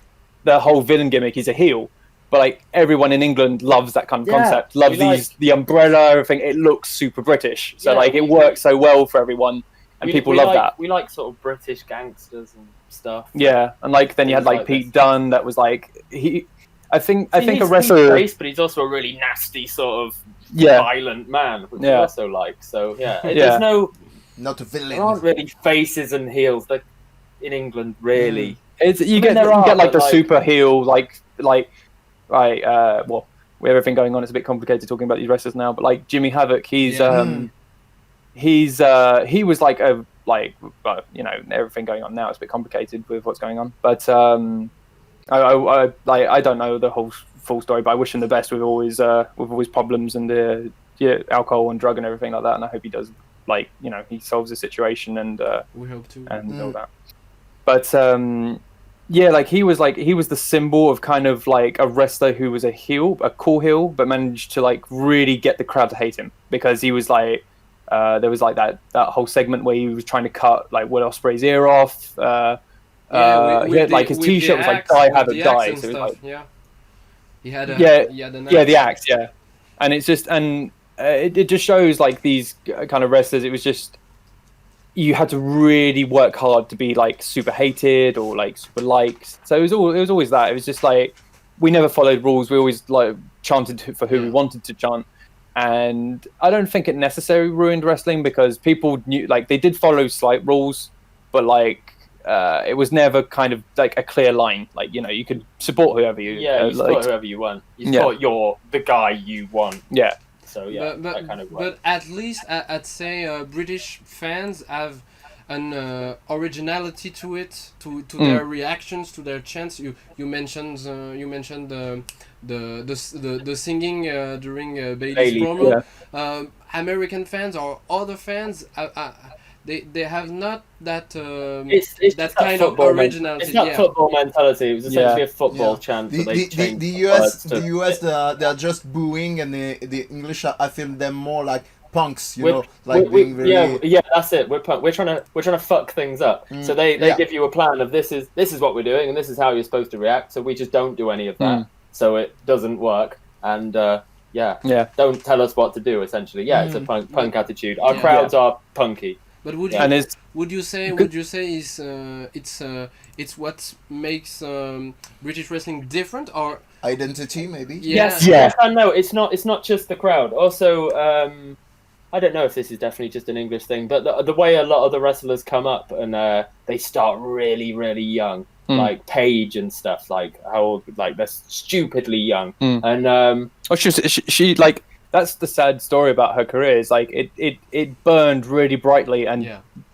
the whole villain gimmick, he's a heel. But like everyone in England loves that kind of concept. Loves the umbrella, everything. It looks super British, so it works so well for everyone, and people love that. We like sort of British gangsters and stuff. Yeah, and like then you had like Pete Dunne, that was like I think a wrestler, but he's also a really nasty sort of violent man, which we also like. So there's not a villain. There aren't really faces and heels like in England, really. You get like the super heel, like. Right, with everything going on, it's a bit complicated talking about these wrestlers now. But like Jimmy Havoc, he was like everything going on now. It's a bit complicated with what's going on. But I don't know the whole full story. But I wish him the best with all his problems and alcohol and drug and everything like that. And I hope he does he solves the situation and we hope to and all that. But he was the symbol of kind of like a wrestler who was a cool heel, but managed to like really get the crowd to hate him because he was like, there was like that whole segment where he was trying to cut like Will Ospreay's ear off. He had like his T-shirt was like "Die Havoc Die." So it was like, he had the axe, and it's just it just shows like these kind of wrestlers. It was just. you had to really work hard to be like super hated or like super liked. So it was always that. It was just like we never followed rules. We always like chanted for who we wanted to chant. And I don't think it necessarily ruined wrestling because people knew, like, they did follow slight rules, but like it was never kind of like a clear line. Like, you know, you could support whoever you support whoever you want. You support the guy you want. Yeah. So yeah, that kind of works. But at least I'd say British fans have an originality to it, to their reactions, to their chants. You mentioned the singing during Bailey's promo. Yeah. American fans or other fans, they have not that that kind of originality. It's not football mentality. It was essentially a football chant. The US they are just booing, and the English I feel them more like punks, being very... yeah, that's it. We're trying to fuck things up. So they give you a plan of this is what we're doing and this is how you're supposed to react. So we just don't do any of that. So it doesn't work. And don't tell us what to do. Essentially, it's a punk attitude. Our crowds are punky. But would you say it's what makes British wrestling different, or identity maybe? Yes and no. It's not just the crowd. Also, I don't know if this is definitely just an English thing, but the way a lot of the wrestlers come up and they start really, really young, like Paige and stuff, like how old, like they're stupidly young, and she like, that's the sad story about her career, is like it burned really brightly and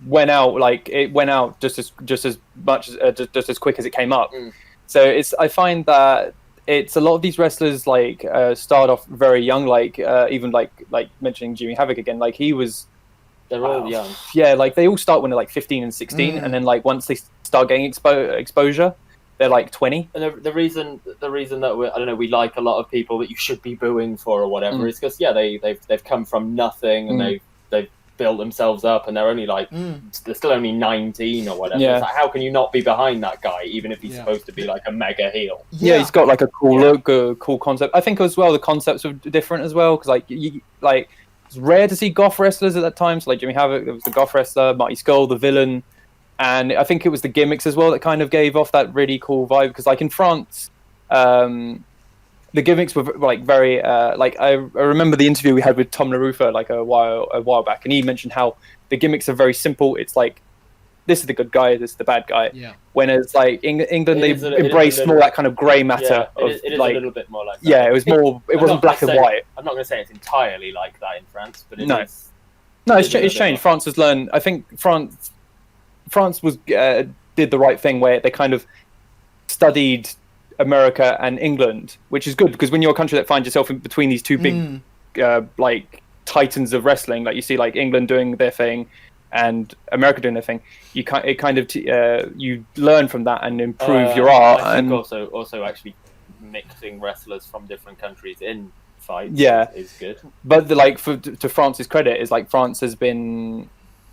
went out just as much just as quick as it came up. So I find that it's a lot of these wrestlers like start off very young, like even like mentioning Jimmy Havoc again, like they're all young. Yeah, like they all start when they're like 15 and 16, and then like once they start getting exposure, they're like 20. And the reason that we like a lot of people that you should be booing for or whatever is because they've come from nothing and they've built themselves up and they're only like they're still only 19 or whatever. It's like, how can you not be behind that guy even if he's supposed to be like a mega heel? He's got like a cool look, a cool concept. I think as well the concepts were different as well, because like it's rare to see goth wrestlers at that time. So like Jimmy Havoc, there was the goth wrestler, Marty Skull, the villain, and I think it was the gimmicks as well that kind of gave off that really cool vibe. Because like in France, the gimmicks were like very like I remember the interview we had with Tom LaRufa like a while back, and he mentioned how the gimmicks are very simple. It's like, this is the good guy, this is the bad guy. Whereas like England, they embraced more that kind of grey matter. It is like, a little bit more like that. Yeah, it was more. It wasn't black and white. I'm not going to say it's entirely like that in France, but it's changed. France has learned. I think France was did the right thing where they kind of studied America and England, which is good, because when you're a country that finds yourself in between these two big like titans of wrestling, like you see like England doing their thing and America doing their thing, you learn from that and improve your art. I think and also actually mixing wrestlers from different countries in fights is good. But to France's credit, is like France has been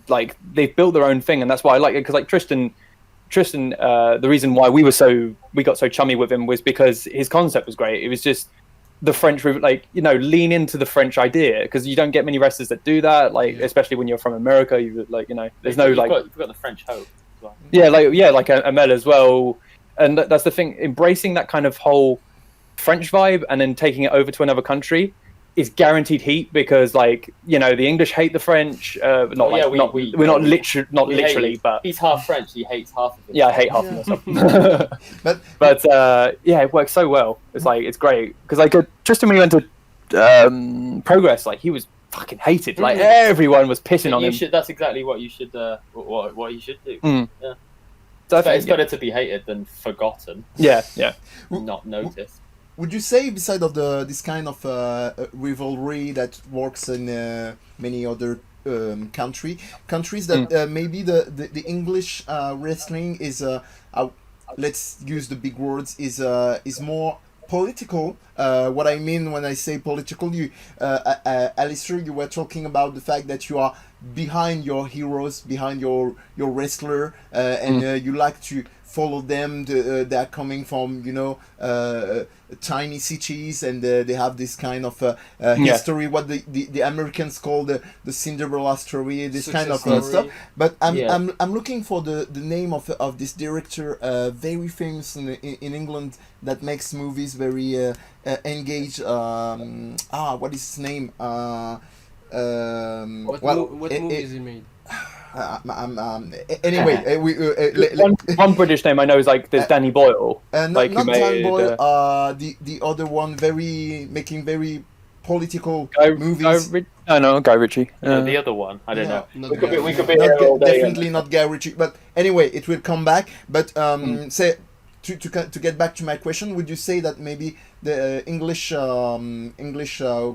like, they've built their own thing, and that's why I like it, because like Tristan, the reason why we got so chummy with him was because his concept was great. It was just the French, like, lean into the French idea, because you don't get many wrestlers that do that, like especially when you're from America. You like, there's no like you've got the French hope as well. like Amel as well, and that's the thing. Embracing that kind of whole French vibe and then taking it over to another country is guaranteed heat, because like, the English hate the French. We're not literally, but he's half French. He hates half of it. Yeah, I hate half of myself. but it works so well. It's like, it's great, because like Tristan, when he went to Progress, like he was fucking hated. Like everyone was pissing on him. That's exactly what you should what you should do. Yeah. So it's better to be hated than forgotten. Yeah. Not noticed. Would you say, beside of this kind of rivalry that works in many other countries that maybe the English wrestling is let's use the big words, is more political? What I mean when I say political, Alistair, you were talking about the fact that you are behind your heroes, behind your wrestler, and you like to follow them. They're coming from tiny cities, and they have this kind of history. What the Americans call the Cinderella story. This Success kind of story. stuff. But Yeah. I'm looking for the name of this director, very famous in England, that makes movies very engaged. What is his name? What movies he made? Anyway, One British name I know is like there's Danny Boyle. not Like, who Dan made, Boyle. The other one, making very political Guy movies. Guy Ritchie. The other one, I don't know. Not We could be Not here all day. definitely not Guy Ritchie. But anyway, it will come back. But say to get back to my question, would you say that maybe the English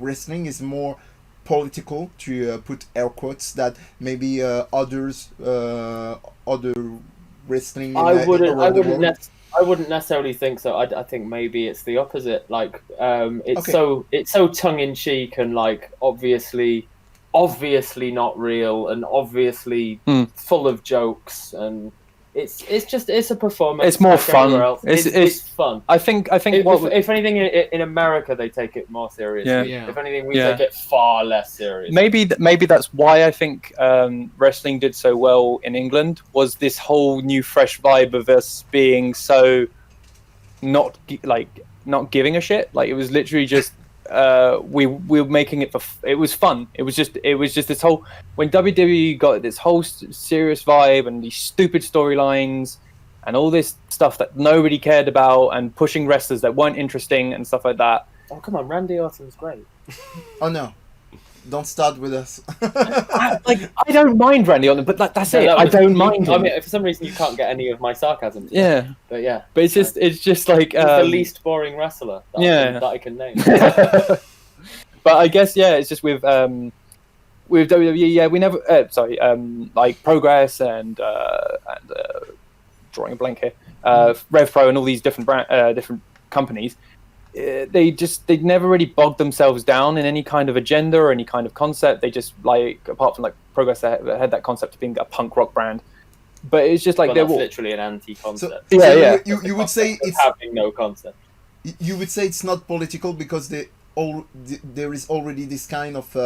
wrestling is more political, to put air quotes, that maybe other wrestling in I around the world? I wouldn't necessarily think so. I think maybe it's the opposite. Like, it's Okay. it's so tongue in cheek and like obviously not real and obviously full of jokes, and it's a performance. It's more like fun. everywhere else. It's fun. I think If anything, in America they take it more seriously. Yeah. If anything, we Yeah. take it far less seriously. maybe that's why I think wrestling did so well in England, was this whole new fresh vibe of us being so not giving a shit. Like, it was literally just we were making it it was fun. It was just this whole, when WWE got this whole serious vibe and these stupid storylines and all this stuff that nobody cared about, and pushing wrestlers that weren't interesting and stuff like that. Oh come on, Randy Orton's great. Oh no, don't start with us. I don't mind Randy Orton, but that's it. I don't mind him. I mean, for some reason you can't get any of my sarcasm. Yeah, But yeah. but it's just like He's the least boring wrestler that I can name. But I guess it's just with WWE, we never like Progress and drawing a blank here, RevPro and all these different different companies. They never really bogged themselves down in any kind of agenda or any kind of concept. They just, like, apart from like Progress, they had that concept of being a punk rock brand. But it's just like That's literally an anti-concept. So Yeah. You would say it's having no concept. you would say it's not political because there is already this kind of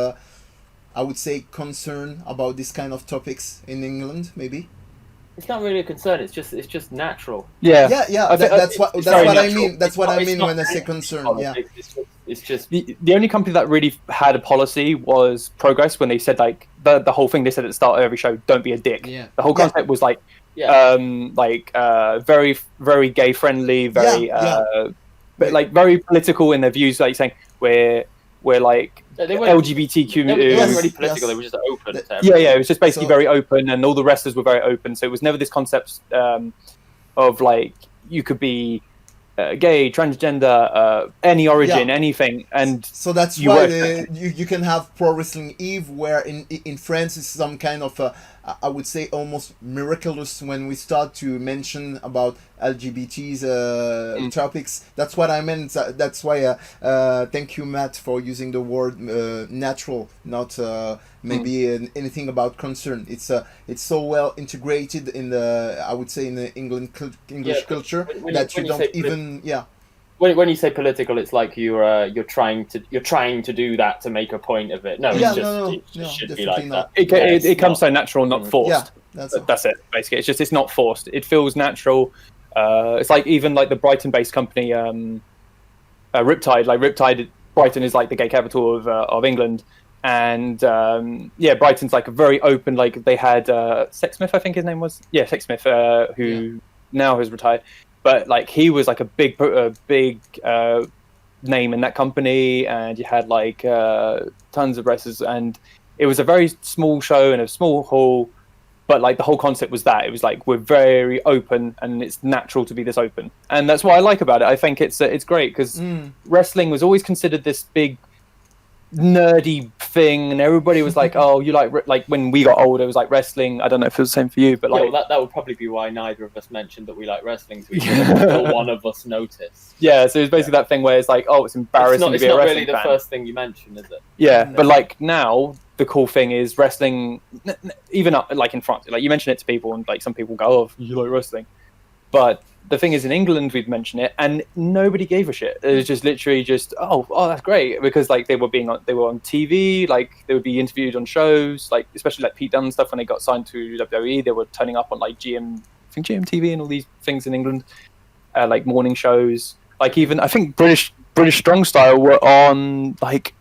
I would say concern about this kind of topics in England, maybe. It's not really a concern. It's just natural. Yeah. I think That's what very I natural. mean. That's what I It's mean not when I say concern. Yeah. It's just The only company that really had a policy was Progress, when they said, like, the whole thing they said at the start of every show, don't be a dick. Yeah. The whole concept was like, very, very gay friendly, very but like very political in their views, like saying we're like they weren't, LGBTQ. they weren't Yes, really political. yes. They were just open. To Yeah, it was just basically So- very open, and all the wrestlers were very open. So it was never this concept of like you could be gay, transgender, any origin, anything, and So that's you why were- you can have Pro Wrestling Eve, where in France it's some kind of I would say almost miraculous when we start to mention about LGBT's topics. That's what I meant. That's why thank you, Matt, for using the word natural, not maybe anything about concern. It's so well integrated in the, I would say, in the English culture when that you you don't say even when you say political, it's like you're trying to do that to make a point of it. No, Yeah, it should be definitely like not. that. it comes so natural, not forced. Yeah, that's all. That's it. Basically, it's not forced. It feels natural. It's like even like the Brighton-based company, Riptide. Like Riptide, Brighton is like the gay capital of England, and Brighton's like a very open. Like they had Sexsmith, I think his name was. Yeah, Sexsmith, who now has retired. But like he was like a big name in that company, and you had like tons of wrestlers, and it was a very small show in a small hall. But like the whole concept was that it was like we're very open, and it's natural to be this open, and that's what I like about it. I think it's great because wrestling was always considered this big nerdy thing, and everybody was like, "Oh, you like when we got older, it was like wrestling." I don't know if it was the same for you, but like that would probably be why neither of us mentioned that we like wrestling. So until one of us noticed. Yeah, so it's basically that thing where it's like, oh, it's embarrassing It's to be a not wrestling really the fan. first thing you mention, is it? Yeah, but like now the cool thing is wrestling. Even up like in France, like you mention it to people, and like some people go, "Oh, you like wrestling." But the thing is, in England, we'd mention it, and nobody gave a shit. It was just literally just, oh, that's great, because like they were on TV, like they would be interviewed on shows, like especially like Pete Dunne stuff when they got signed to WWE, they were turning up on like GMTV and all these things in England, like morning shows. Like even I think British Strong Style were on like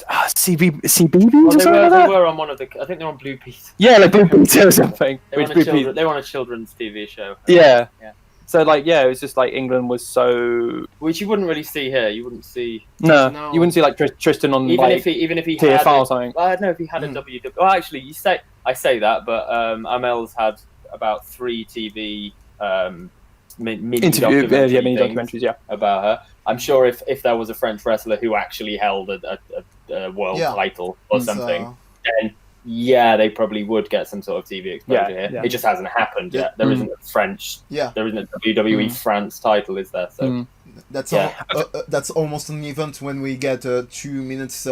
CBeebies or something like that. They were on one of the. I think they're on Blue Peter. Yeah, like Blue Peter or something. They were on a children's TV show. Yeah. So like it was just like England was so, which you wouldn't really see here. You wouldn't see. No. You wouldn't see like Tristan on even like if he TFR had or something. Well, I don't know if he had a WWE. Well, actually, I say that, but Amel's had about 3 TV mini documentaries about her. I'm sure if there was a French wrestler who actually held a world title or something, then they probably would get some sort of TV exposure here. Yeah. It just hasn't happened yet. There isn't a French. There isn't a WWE France title, is there? So that's almost an event when we get a 2 minutes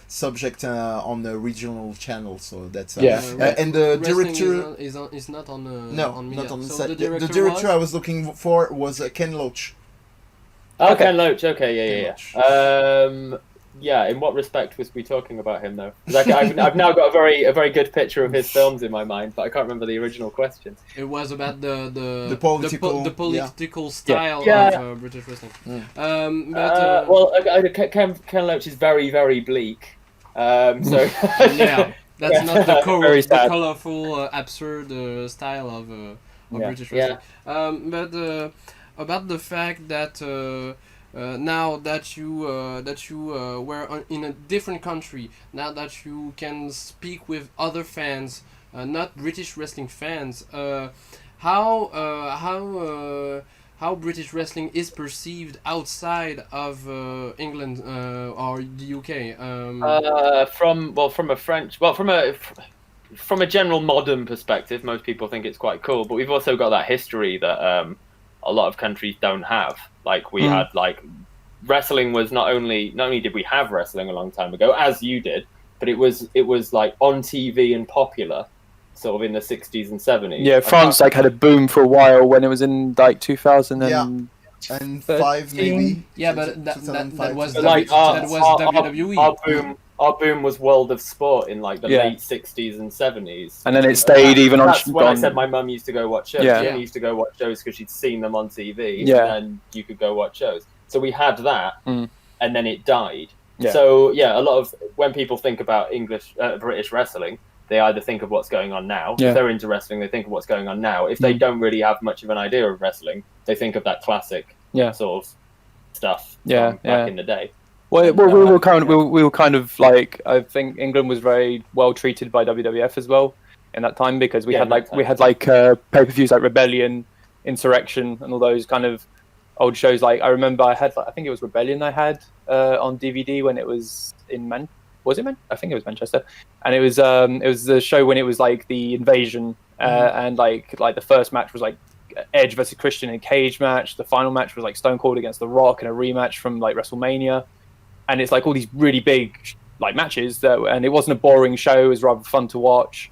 subject on the regional channel. So that's and the director is not on on media. not on the So set. The director I was looking for was Ken Loach. Oh, Ken Loach. Okay, yeah. In what respect was we talking about him though? Like, I've now got a very good picture of his films in my mind, but I can't remember the original question. It was about the political style of British wrestling. Ken Loach is very, very bleak. So that's not the colorful, absurd style of British wrestling. But about the fact that now that you were in a different country, now that you can speak with other fans, not British wrestling fans, how British wrestling is perceived outside of England or the UK? From a general modern perspective, most people think it's quite cool, but we've also got that history that a lot of countries don't have. Like we had wrestling was not only did we have wrestling a long time ago, as you did, but it was like on TV and popular sort of in the 60s and 70s. Yeah, France had a boom for a while when it was in like 2005 maybe. Yeah, but that was WWE. Our boom was World of Sport in like the late 60s and 70s. And then it stayed even on... That's when I said my mum used to go watch shows. She only used to go watch shows because she'd seen them on TV, and you could go watch shows. So we had that, and then it died. Yeah. So, a lot of... When people think about British wrestling, they either think of what's going on now. If they're into wrestling, they think of what's going on now. If they don't really have much of an idea of wrestling, they think of that classic sort of stuff from back in the day. Well, we were kind of like, I think England was very well treated by WWF as well in that time, because we had pay-per-views like Rebellion, Insurrection, and all those kind of old shows. Like I remember I think it was Rebellion I had on DVD when it was in I think it was Manchester, and it was the show when it was like the invasion, and like the first match was like Edge versus Christian in a cage match. The final match was like Stone Cold against The Rock in a rematch from like WrestleMania. And it's like all these really big like matches, and it wasn't a boring show. It was rather fun to watch,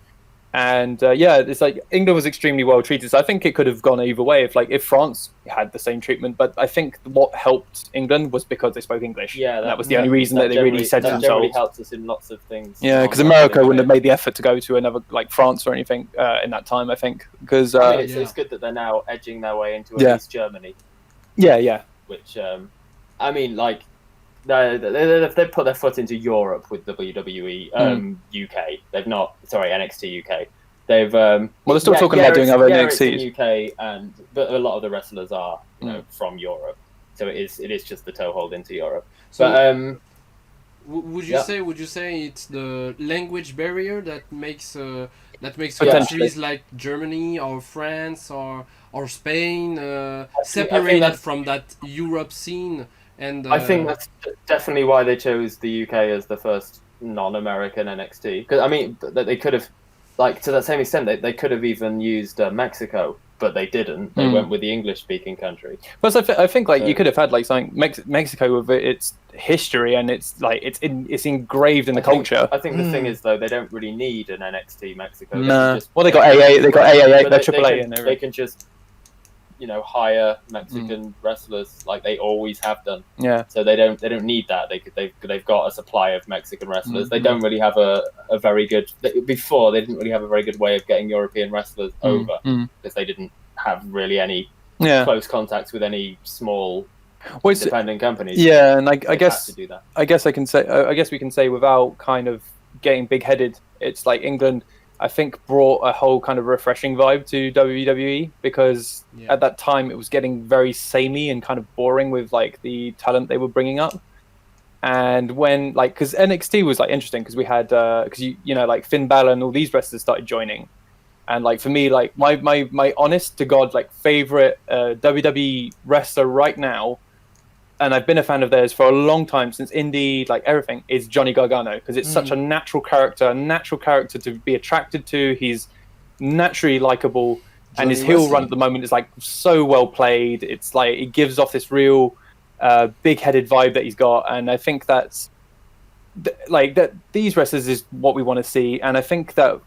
and it's like England was extremely well treated. So I think it could have gone either way if France had the same treatment. But I think what helped England was because they spoke English. Yeah, that was the only reason that they really said themselves. That generally helped us in lots of things. Yeah, because America wouldn't have made the effort to go to another like France or anything in that time. I think because it's good that they're now edging their way into at least Germany. Yeah. Which I mean, like. They've put their foot into Europe with WWE UK. They've not. Sorry, NXT UK. They've. They're still talking about doing other NXTs. UK, but a lot of the wrestlers are from Europe, so it is just the toehold into Europe. So, but would you say it's the language barrier that makes countries like Germany or France or Spain separated from that Europe scene? And I think that's definitely why they chose the UK as the first non-American NXT. Because I mean, they could have, like to that same extent, they could have even used Mexico, but they didn't. They went with the English-speaking country. Plus, I think you could have had like something Mexico with its history and it's engraved in the culture. I think the thing is though, they don't really need an NXT Mexico. No. They got AA, they got AAA, they're AAA in there. They can just. hire Mexican wrestlers like they always have done. Yeah. So they don't need that. They've got a supply of Mexican wrestlers. They don't really have a very good. Before they didn't really have a very good way of getting European wrestlers over because they didn't have really any close contacts with any small independent companies. Yeah, and I guess to do that. I guess we can say without kind of getting big-headed, it's like England, I think, brought a whole kind of refreshing vibe to WWE because at that time it was getting very samey and kind of boring with like the talent they were bringing up. And when because NXT was like interesting because we had like Finn Balor and all these wrestlers started joining, and like for me, like my honest to god like favorite WWE wrestler right now, and I've been a fan of theirs for a long time since indie, like everything, is Johnny Gargano because it's such a natural character to be attracted to. He's naturally likable, and his heel run at the moment is like so well played. It's like it gives off this real big-headed vibe that he's got, and I think that's these wrestlers is what we want to see. And I think that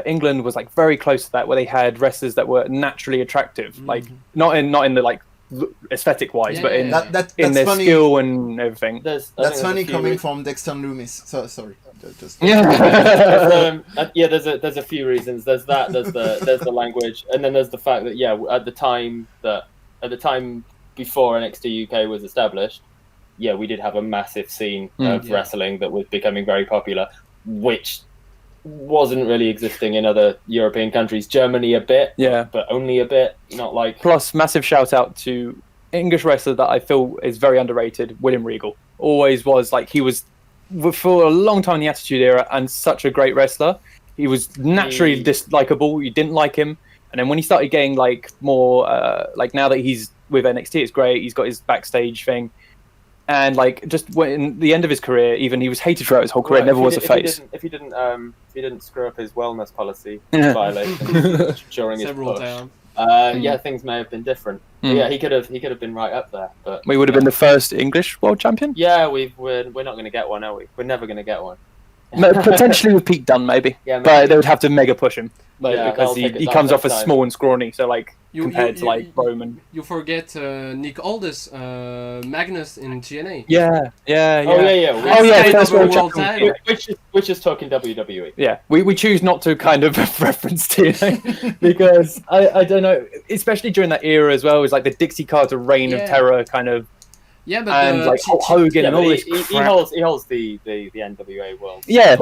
England was like very close to that, where they had wrestlers that were naturally attractive, like not in the like aesthetic wise, but in that's their funny. skill and everything. That's funny coming from Dexter Loomis. So sorry. Just there's a few reasons. There's that. There's the language, and then there's the fact that at the time before NXT UK was established, we did have a massive scene of wrestling that was becoming very popular, which wasn't really existing in other European countries. Germany a bit, but only a bit, not like... Plus, massive shout out to English wrestler that I feel is very underrated, William Regal. Always was, like, he was for a long time in the Attitude Era and such a great wrestler. He was naturally dislikable, you didn't like him, and then when he started getting like more, like now that he's with NXT, it's great, he's got his backstage thing. And like just when the end of his career, even he was hated throughout his whole career. Never was a face. If he didn't screw up his wellness policy violation during his push, things may have been different. Yeah, he could have been right up there. But we would have been the first English world champion. Yeah, we're not going to get one, are we? We're never going to get one. Potentially with Pete Dunne, maybe. Yeah, maybe. But they would have to mega push him, because he comes off as small and scrawny. So like compared to like Roman. You forget Nick Aldis, Magnus in TNA. Yeah. That's world title. Which is talking WWE. Yeah, we choose not to kind of reference TNA because I don't know, especially during that era as well. It was like the Dixie Carter reign of terror kind of. Yeah, but and like Hulk Hogan and all this. He holds the NWA world. Yeah.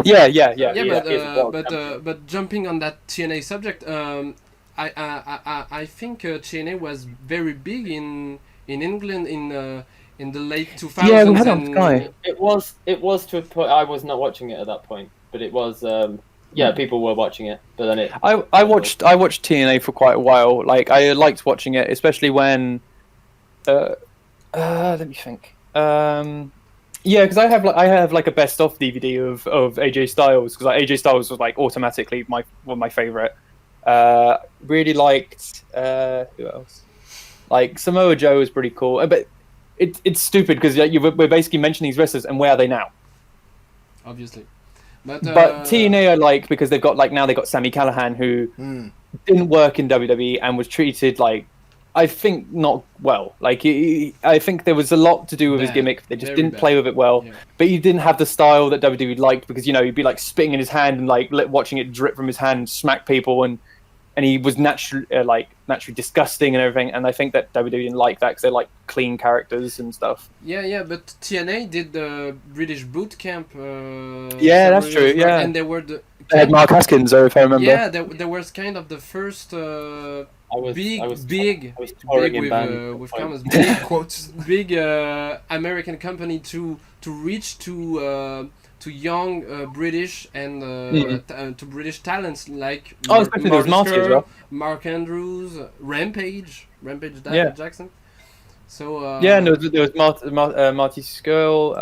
But jumping on that TNA subject, I think TNA was very big in England in the late 2000s. Yeah, we had on Sky. It was to a point. I was not watching it at that point, but it was. People were watching it, but then it. I watched TNA for quite a while. Like I liked watching it, especially when. Let me think. Because I have like a best of DVD of AJ Styles because like AJ Styles was like automatically one of my favorite. Really liked who else? Like Samoa Joe is pretty cool, but it's stupid because we're basically mentioning these wrestlers and where are they now? Obviously, but TNA I like because they've got Sami Callihan who didn't work in WWE and was treated like. I think not well. Like I think there was a lot to do with his gimmick. They just didn't play with it well. Yeah. But he didn't have the style that WWE liked because he'd be like spitting in his hand and like watching it drip from his hand, and smack people, and he was naturally disgusting and everything. And I think that WWE didn't like that because they like clean characters and stuff. Yeah. But TNA did the British boot camp. That's true. Yeah, and they were they had Mark Haskins, if I remember. Yeah, there was kind of the first. Big American company to reach to young British and to British talents like Mark Andrews, Rampage Jackson. So there was Marty Skrull,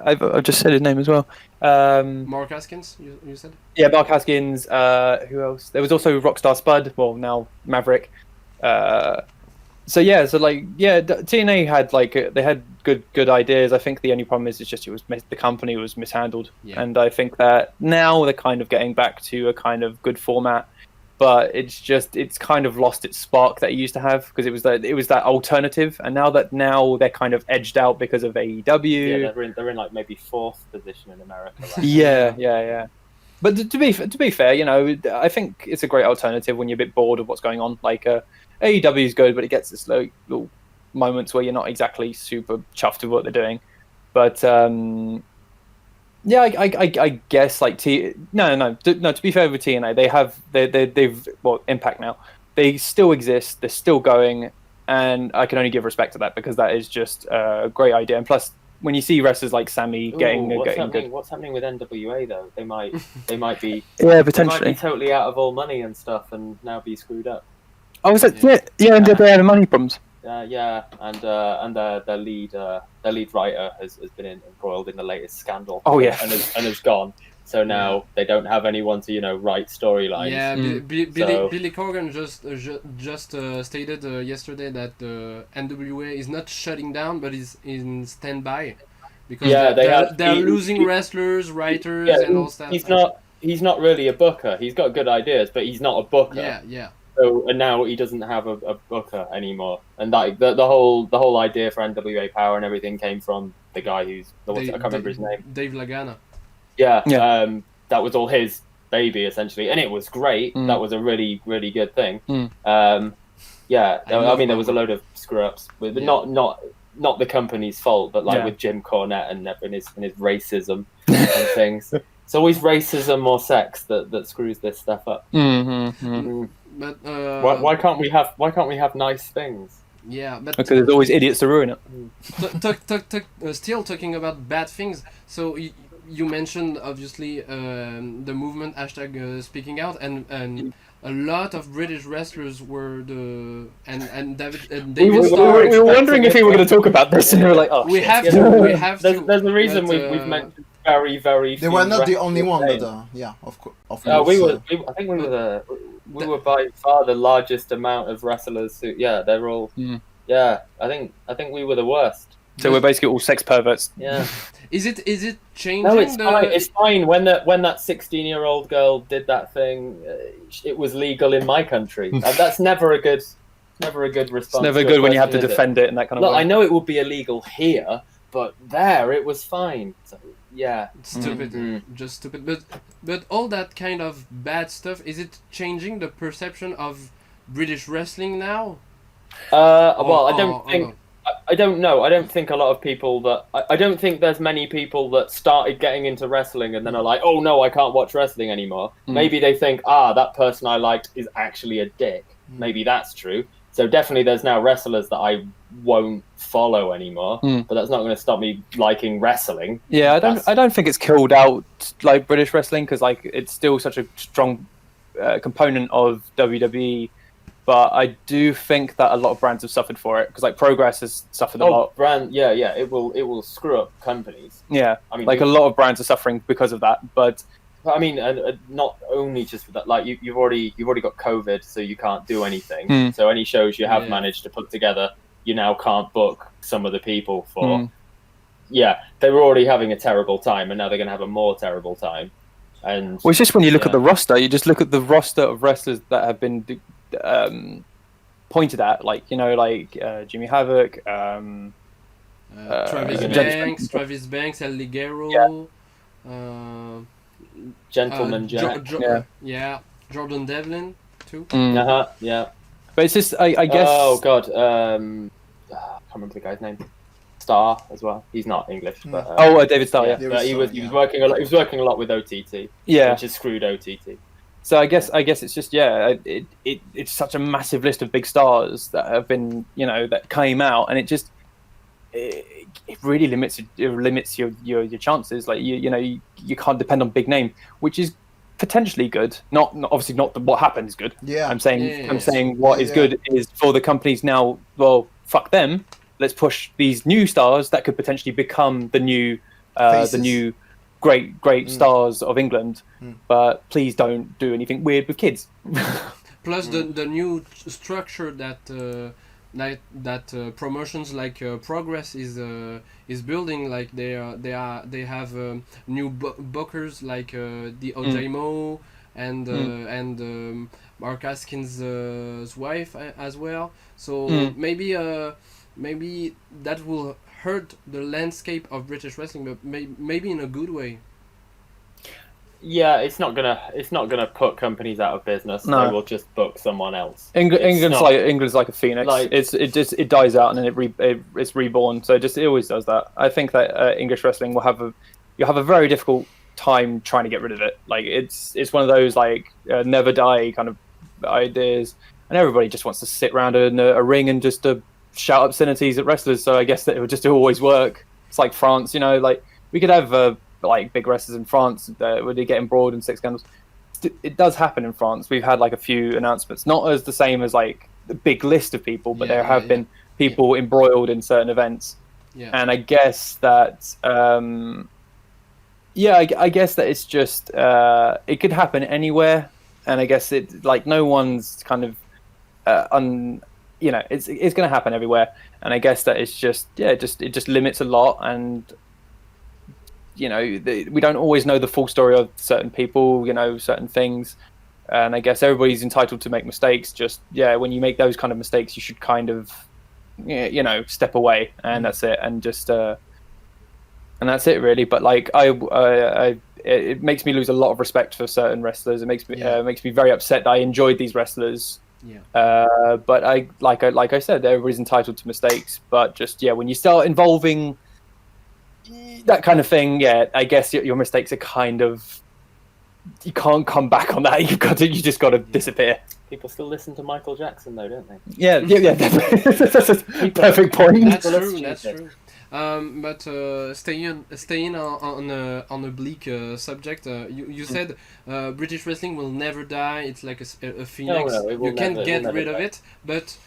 I've just said his name as well. Mark Haskins, you said? Yeah, Mark Haskins. Who else? There was also Rockstar Spud. Well, now Maverick. TNA had they had good ideas. I think the only problem is the company was mishandled, and I think that now they're kind of getting back to a kind of good format. but it's kind of lost its spark that it used to have, because it was that alternative, and now they're kind of edged out because of AEW. Yeah, they're in like maybe 4th position in America. Right? Yeah. But to be fair, you know, I think it's a great alternative when you're a bit bored of what's going on. Like AEW is good, but it gets this little moments where you're not exactly super chuffed with what they're doing. But yeah, I guess like no. To be fair with TNA, they've Impact now. They still exist. They're still going, and I can only give respect to that, because that is just a great idea. And plus, when you see wrestlers like Sammy getting good, what's happening with NWA though? They might be yeah, they might potentially be totally out of all money and stuff, and now be screwed up. Oh, was it? Yeah, and they're having money problems. Yeah, and their lead writer has been embroiled in the latest scandal. Oh yeah, and has gone. So now they don't have anyone to write storylines. Yeah, Billy Corgan just stated yesterday that NWA is not shutting down, but is in standby, because they're losing wrestlers, writers, and all stuff. He's not really a booker. He's got good ideas, but he's not a booker. Yeah. So, and now he doesn't have a booker anymore, and like the whole idea for NWA Power and everything came from the guy I can't remember his name. Dave Lagana. Yeah. That was all his baby essentially, and it was great. That was a really, really good thing. Yeah, I mean there was a load of screw ups, but not the company's fault, but like with Jim Cornette and his racism and things. It's always racism or sex that screws this stuff up. But why can't we have nice things? Yeah, but because there's always idiots to ruin it. Still talking about bad things. So you mentioned obviously the movement hashtag speaking out, and a lot of British wrestlers were David Starr. We were wondering if we were going to talk about this, and we were like, oh, we shit. have to. There's a reason we've mentioned very, very. They were not the only one, but yeah, of course. I think we were by far the largest amount of wrestlers. They're all. Yeah, I think we were the worst. So we're basically all sex perverts. Yeah. Is it changing? No, it's fine. It's fine. When that 16-year-old girl did that thing, it was legal in my country. That's never a good response. It's never good when you have to defend it in that kind of way. I know it would be illegal here, but there it was fine. So, yeah. Stupid. Just stupid. But all that kind of bad stuff, is it changing the perception of British wrestling now? I don't know. I don't think a lot of people I don't think there's many people that started getting into wrestling and then are like, oh no, I can't watch wrestling anymore. Maybe they think, that person I liked is actually a dick. Maybe that's true. So definitely there's now wrestlers that I won't follow anymore, but that's not going to stop me liking wrestling. Yeah, I don't think it's killed out like British wrestling, because like it's still such a strong component of WWE. But I do think that a lot of brands have suffered for it, because like Progress has suffered a lot. It will screw up companies. Yeah, I mean, like a lot of brands are suffering because of that. But I mean, not only just for that. Like you've already got COVID, so you can't do anything. So any shows you have managed to put together, you now can't book some of the people for. Yeah, they were already having a terrible time, and now they're going to have a more terrible time. And it's just when you look at the roster, you just look at the roster of wrestlers that have been pointed at, like Jimmy Havoc, Travis Banks, El Ligero, Gentleman Jack, Jordan Devlin too. Yeah. But it's just I guess. Oh God, I can't remember the guy's name. Star as well. He's not English, but David Starr. Yeah. But he was working a lot. He was working a lot with OTT. Yeah, which has screwed OTT. So I guess it's just it's such a massive list of big stars that have been that came out, and it really limits your chances. Like you can't depend on big name, which is potentially good. Not obviously not what happened is good. Yeah. I'm saying what is good is for the companies now. Well, fuck them. Let's push these new stars that could potentially become the new great stars of England, but please don't do anything weird with kids. Plus the new structure that promotions like Progress is building, like they have new bookers like the Odaimo, and Mark Askin's wife as well. So maybe that will hurt the landscape of British wrestling, but maybe in a good way. Yeah, it's not gonna put companies out of business. No. They will just book someone else. England's like a phoenix. Like- it dies out and then it's reborn. So it always does that. I think that English wrestling you'll have a very difficult time trying to get rid of it. Like it's one of those like never die kind of ideas, and everybody just wants to sit around a ring and just shout obscenities at wrestlers. So I guess that it would just always work. It's like France, like we could have like big wrestlers in France where they get embroiled in sex scandals. It does happen in France. We've had like a few announcements, not as the same as like the big list of people, but there have been people embroiled in certain events. Yeah. And I guess that I guess that it's just it could happen anywhere, and I guess it like no one's kind of it's going to happen everywhere, and I guess that it's just it just limits a lot, and we don't always know the full story of certain people, certain things, and I guess everybody's entitled to make mistakes. Just when you make those kind of mistakes, you should kind of step away, and that's it, and just and that's it really. But like it makes me lose a lot of respect for certain wrestlers. It makes me very upset that I enjoyed these wrestlers. But like I said, everybody's entitled to mistakes, but just when you start involving that kind of thing, I guess your mistakes are kind of, you can't come back on that. You just got to disappear. People still listen to Michael Jackson though, don't they? Yeah. That's a perfect point. That's true. But staying on a bleak subject, you said British wrestling will never die. It's like a phoenix. No, you can't get rid of die. it. But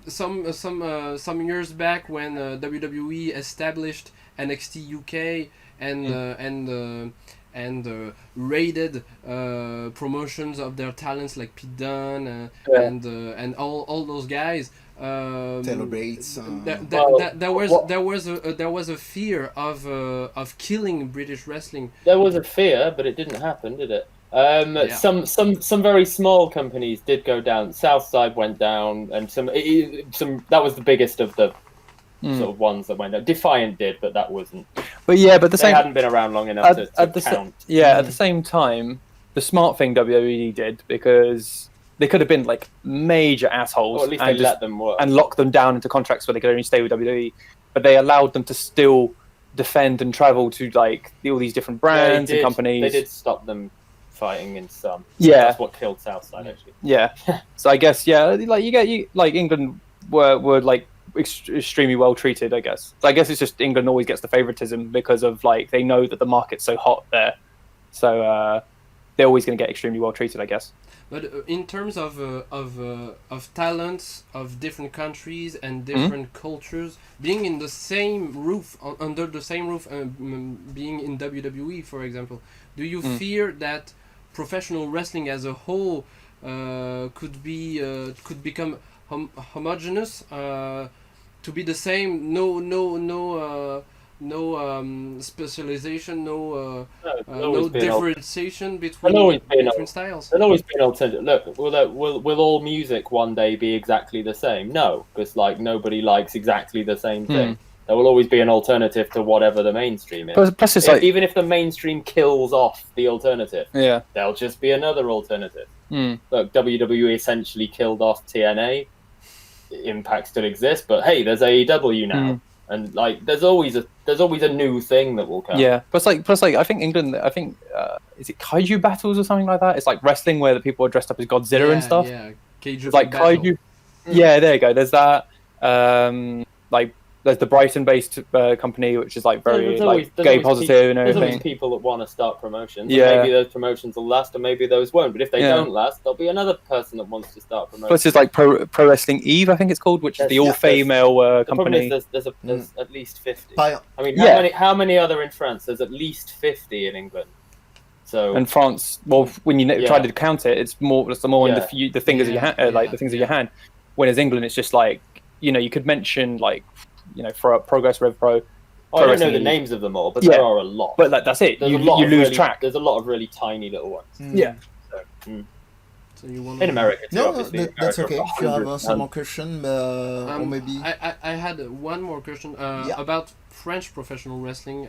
some years back, when WWE established NXT UK and raided promotions of their talents like Pete Dunne and all those guys. Taylor Bates. There was a fear of killing British wrestling. There was a fear, but it didn't happen, did it? Some very small companies did go down. Southside went down, and some that was the biggest of the sort of ones that went down. Defiant did, but that wasn't. But they hadn't been around long enough to count. At the same time, the smart thing WWE did, because they could have been like major assholes, Or at least they let them work. and lock them down into contracts where they could only stay with WWE, but they allowed them to still defend and travel to like all these different brands and companies. They did stop them fighting in some. Yeah. That's what killed Southside actually. Yeah. So I guess like England were like extremely well treated, I guess. So I guess it's just England always gets the favoritism because of like they know that the market's so hot there, so they're always going to get extremely well treated, I guess. But in terms of talents of different countries and different cultures, being in the same roof, under the same roof, being in WWE, for example, do you fear that professional wrestling as a whole could become homogeneous, to be the same, no specialization, no differentiation between different styles? There'll always be an alternative. Look, will all music one day be exactly the same? No, because like nobody likes exactly the same thing. There will always be an alternative to whatever the mainstream is. Plus it's like, even if the mainstream kills off the alternative, yeah, there'll just be another alternative. Look, WWE essentially killed off TNA. Impact still exists, but hey, there's AEW now, and like there's always a new thing that will come. Yeah, plus like I think England, is it kaiju battles or something like that? It's like wrestling where the people are dressed up as Godzilla and stuff. Yeah, it's like kaiju. Yeah, there you go. There's that. Like there's the Brighton-based company, which is like very gay positive and everything. There's always people that want to start promotions. Yeah. And maybe those promotions will last, and maybe those won't. But if they don't last, there'll be another person that wants to start promotions. Plus, there's like Pro Wrestling Eve, I think it's called, which is the all-female company. The problem is there's at least 50. By- I mean, how many other in France? There's at least 50 in England. So and France, well, when you try to count it, it's more in the fingers of your hand, like the things of your hand. Whereas England, it's just like you could mention like. For a Progress, Rev Pro, Oh, I don't know wrestling the in- names of them all, but Yeah. there are a lot. But like, that's it. There's You a lot of lose really, track. There's a lot of really tiny little ones. Yeah. So, So you want in America too, No, obviously. that's America, okay. If you have 100 some more question, or maybe I had one more question about French professional wrestling.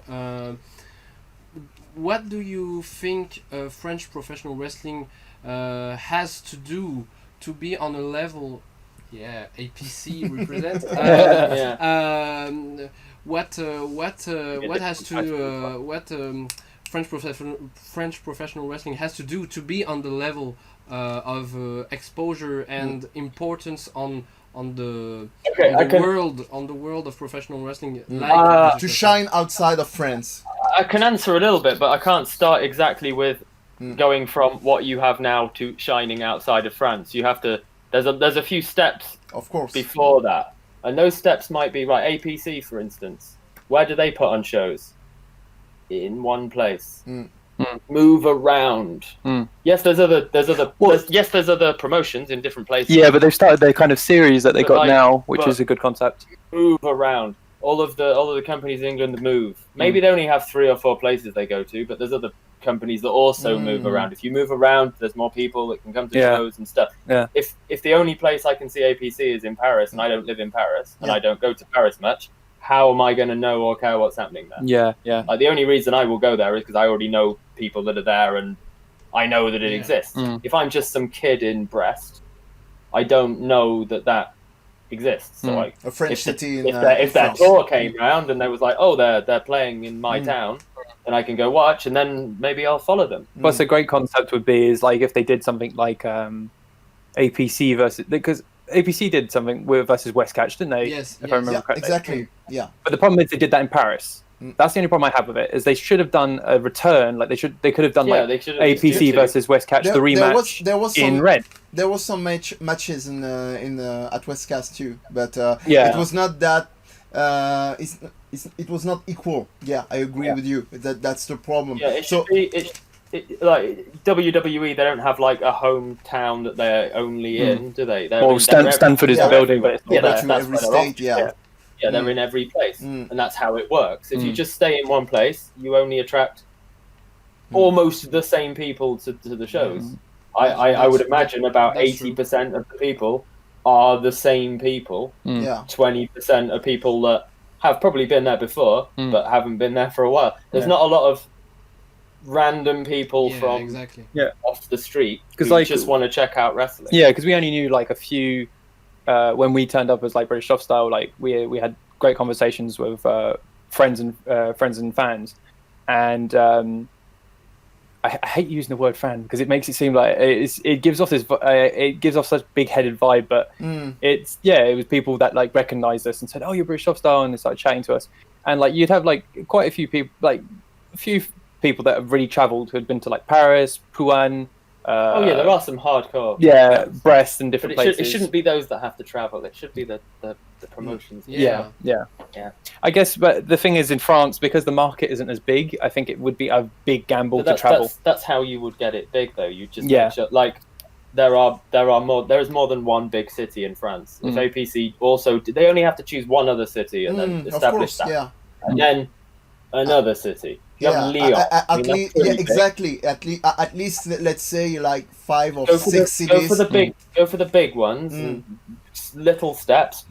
What do you think French professional wrestling has to do to be on a level? Yeah, APC represent. What has to French professional wrestling has to do to be on the level of exposure and importance on the world of professional wrestling, to shine outside of France. I can answer a little bit, but I can't start exactly with going from what you have now to shining outside of France. You have to. There's a few steps, of course, before that, and those steps might be right. APC, for instance, where do they put on shows? In one place. Move around. Yes, there's other promotions in different places. Yeah, but they've started their kind of series that they got now, which is a good concept. Move around. All of the companies in England move. Maybe they only have 3 or 4 places they go to, but there's other companies that also move around. If you move around, there's more people that can come to shows and stuff. Yeah. If the only place I can see APC is in Paris, and I don't live in Paris, and I don't go to Paris much, how am I going to know or care what's happening there? Yeah. Like, the only reason I will go there is because I already know people that are there, and I know that it exists. If I'm just some kid in Brest, I don't know that exists. So like, a French city if that tour came round and they was like, oh, they're playing in my town, then I can go watch, and then maybe I'll follow them. Plus, a great concept would be is like if they did something like APC versus, because APC did something versus West Catch, didn't they? Yes. If I remember correctly. Exactly. Yeah. But the problem is they did that in Paris. That's the only problem I have with it. Is they should have done a return. Like they could have done they should have APC versus West Catch, the rematch there was in red. There was some matches in at Westcast too, but Yeah. it was not that. It was not equal. Yeah, I agree with you. That's the problem. Yeah, it should be. Like WWE, they don't have like a hometown that they're only in, do they? Stanford is the building, but that's every state. Yeah, they're in every place, and that's how it works. If you just stay in one place, you only attract almost the same people to the shows. I would imagine about 80% of the people are the same people. 20% are people that have probably been there before, but haven't been there for a while. There's not a lot of random people from off the street because like, just want to check out wrestling. Yeah, because we only knew like a few when we turned up as like British Soft Style. Like we had great conversations with friends and fans, and I hate using the word fan because it makes it seem like it gives off this it gives off such big-headed vibe, but it was people that like recognized us and said, "Oh, you're British Soft Style," and they started chatting to us, and like you'd have like quite a few people, like a few people that have really travelled who had been to like Paris, Rouen. There are some hardcore. Yeah, Brest and different places. It shouldn't be those that have to travel. It should be the promotions. Yeah. I guess, but the thing is, in France, because the market isn't as big, I think it would be a big gamble to travel. That's how you would get it big, though. You just make sure, like there is more than one big city in France. If APC also, they only have to choose one other city and then establish that, and then another city. Lyon. Exactly. At least let's say like 5 or 6 cities. Go for the big ones. And little steps.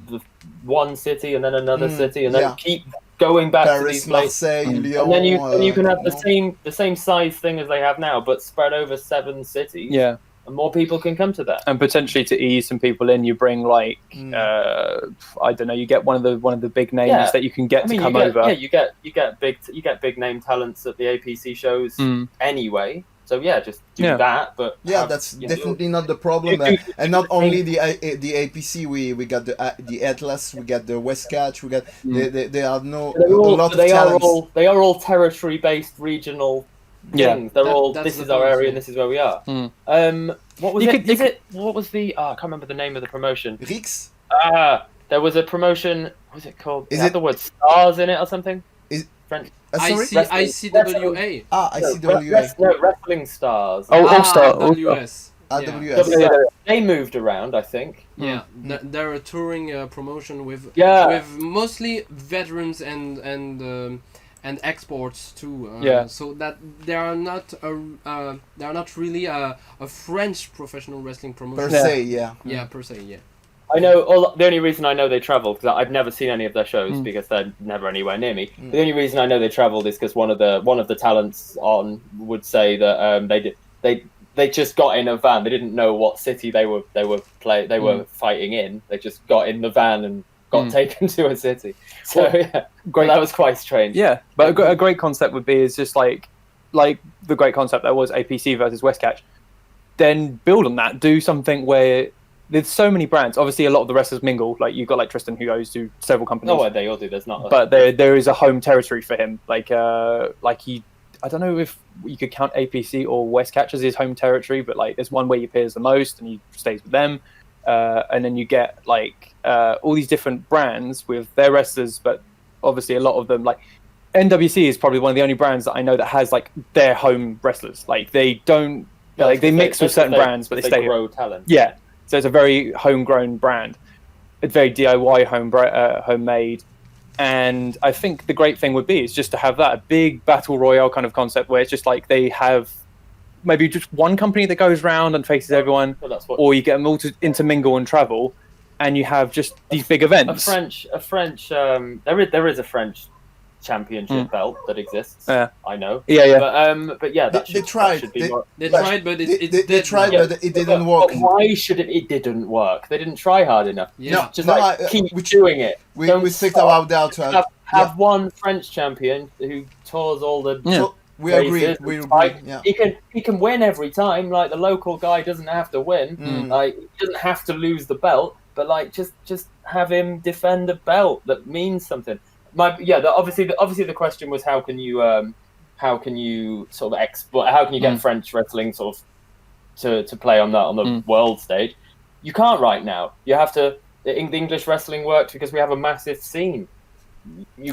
One city and then another city, and then keep going back to these places. Marseille, Lyon, and then you can have the same size thing as they have now, but spread over 7 cities. Yeah. And more people can come to that. And potentially to ease some people in, you bring like I don't know, you get one of the big names that you can get to come over. Yeah, you get big name talents at the APC shows anyway. So just do that. But that's definitely not the problem. And not only the APC, we got the Atlas, we got the West Catch, we got they are a lot of talents. They are all territory based regional. Things. They're all. This is our area, and this is where we are. What was it? What was the? I can't remember the name of the promotion. Rix. There was a promotion. What was it called? Is it the word stars in it or something? French. ICWA. ICWA. No, Wrestling Stars. All Star. WS. AWS. Yeah. They moved around, I think. Yeah, they're a touring promotion with mostly veterans and exports too. So that they are not really a French professional wrestling promotion Per se, yeah. per se, yeah. I know the only reason I know they travelled, because I've never seen any of their shows because they're never anywhere near me. The only reason I know they travelled is because one of the talents on would say that they just got in a van. They didn't know what city they were fighting in. They just got in the van and got taken to a city. So great. That was quite strange. Yeah, but a great concept would be is just like the great concept that was APC versus Westcatch. Then build on that. Do something where there's so many brands. Obviously, a lot of the wrestlers mingle. Like you've got like Tristan who goes to several companies. No, they all do. There's not. But there is a home territory for him. Like he. I don't know if you could count APC or Westcatch as his home territory, but like there's one where he appears the most and he stays with them. And then you get like all these different brands with their wrestlers, but obviously a lot of them, like NWC is probably one of the only brands that I know that has like their home wrestlers. Like they don't like they mix with certain brands, but they stay grow talent. Yeah, so it's a very homegrown brand. It's very DIY homemade. And I think the great thing would be is just to have that a big battle royale kind of concept where it's just like they have maybe just one company that goes around and faces everyone, or you get them all to intermingle and travel, and you have just these big events. A French. There is a French championship belt that exists. Yeah, I know. Yeah. But yeah, they tried. They tried, but they tried, but it didn't work. But why should it? It didn't work. They didn't try hard enough. Yeah. Keep doing it. We stick our doubt to have one French champion who tours all the. Yeah. We agree. We agree. Yeah. He can win every time. Like the local guy doesn't have to win. Like he doesn't have to lose the belt. But like just have him defend a belt that means something. Obviously the question was how can you sort of export? How can you get French wrestling sort of to play on the world stage? You can't right now. You have to. The English wrestling works because we have a massive scene. You've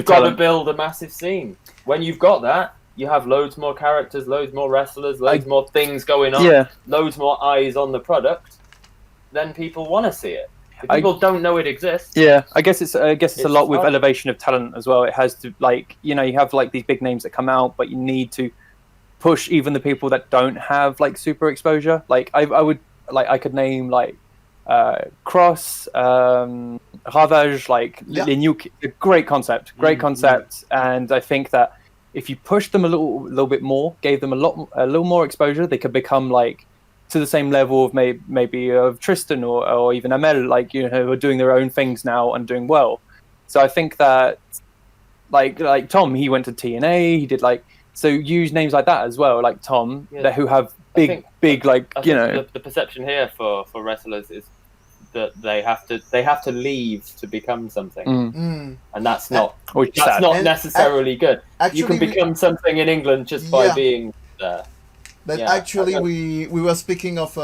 got to build a massive scene. When you've got that, you have loads more characters, loads more wrestlers, loads more things going on, loads more eyes on the product. Then people want to see it. If people don't know it exists. Yeah, I guess it's a lot with elevation of talent as well. It has to you have like these big names that come out, but you need to push even the people that don't have like super exposure. Like I could name like Cross, Ravage, like a great concept, and I think that if you push them a little bit more, gave them a little more exposure, they could become like to the same level of maybe of Tristan or even Amel, like who are doing their own things now and doing well. So I think that like Tom, he went to TNA, he did so use names like that as well, like Tom, who have big the perception here for wrestlers is that they have to leave to become something, and that's not necessarily good. Actually, you can become something in England just by being there. But actually, we were speaking of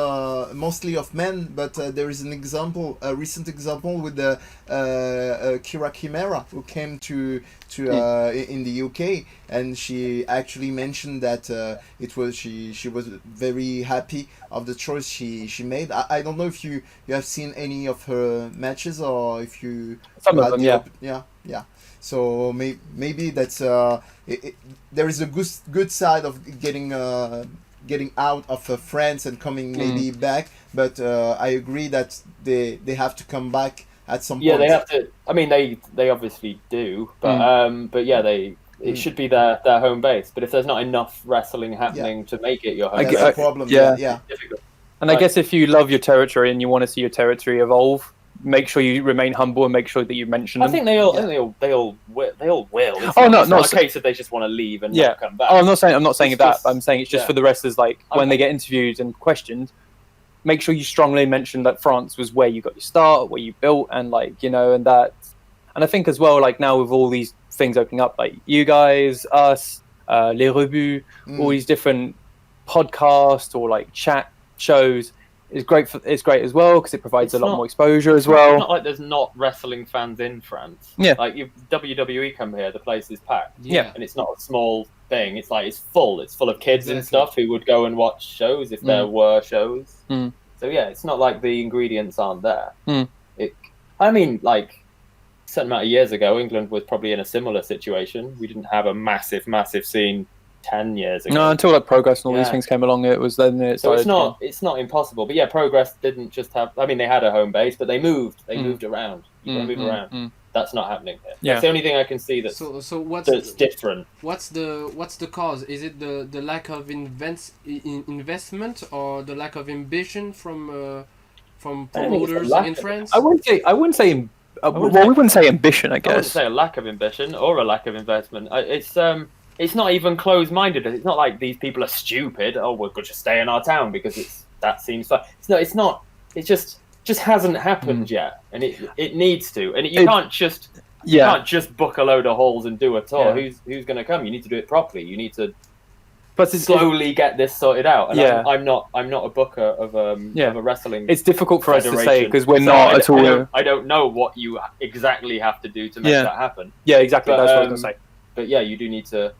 mostly of men, but there is a recent example with the Kira Chimera, who came to in the UK, and she actually mentioned that she was very happy of the choice she made. I don't know if you have seen any of her matches, or if you some of them, yeah. So maybe that's there is a good side of getting out of France and coming maybe back, but I agree that they have to come back at some point. Yeah, they have to. I mean, they obviously do, but it should be their home base. But if there's not enough wrestling happening to make it your home base, that's a problem. Yeah. Difficult. And I guess if you love your territory and you want to see your territory evolve, make sure you remain humble and make sure that you mention them. I think they all will. It's not a case if they just want to leave and not come back. Oh, I'm not saying that. I'm saying it's just for the wrestlers. Like when they get interviewed and questioned, make sure you strongly mention that France was where you got your start, where you built, and and that. And I think as well, like now with all these things opening up, like you guys, us, Les Rebuts, all these different podcasts or like chat shows. is great. It's great as well because it provides It's a lot not- more exposure as It's well. not like there's not wrestling fans in France. Yeah. Like if WWE come here, the place is packed. Yeah. And it's not a small thing. It's like it's full. It's full of kids and Exactly. stuff who would go and watch shows if there were shows. Mm. So yeah, it's not like the ingredients aren't there. Mm. I mean, like a certain amount of years ago, England was probably in a similar situation. We didn't have a massive scene 10 years ago. No, until like Progress and all these Yeah. things came along, it was then it So started. it's not impossible. But yeah, Progress didn't just have. I mean, they had a home base, but they moved. They moved around. You gotta move around. That's not happening here. Yeah. That's the only thing I can see that's So that's different. what's the cause? Is it the lack of investment or the lack of ambition from I don't think it's a promoters lack in of- France? I wouldn't say. wouldn't Well, say- we wouldn't say ambition, I I wouldn't guess. say a lack of ambition or a lack of investment. It's not even closed-minded. It's not like these people are stupid. Oh, we're going to stay in our town because that seems fun. It's not. It just hasn't happened yet, and it needs to. And you can't just book a load of halls and do a tour. Yeah. Who's going to come? You need to do it properly. You need to But it's slowly get this sorted out. And Yeah. I'm not a booker of a wrestling. It's difficult for us to say federation. because we're So not at all. I don't know what you exactly have to do to make Yeah. that happen. Yeah, exactly. But, That's what I was gonna say. But yeah, you do need to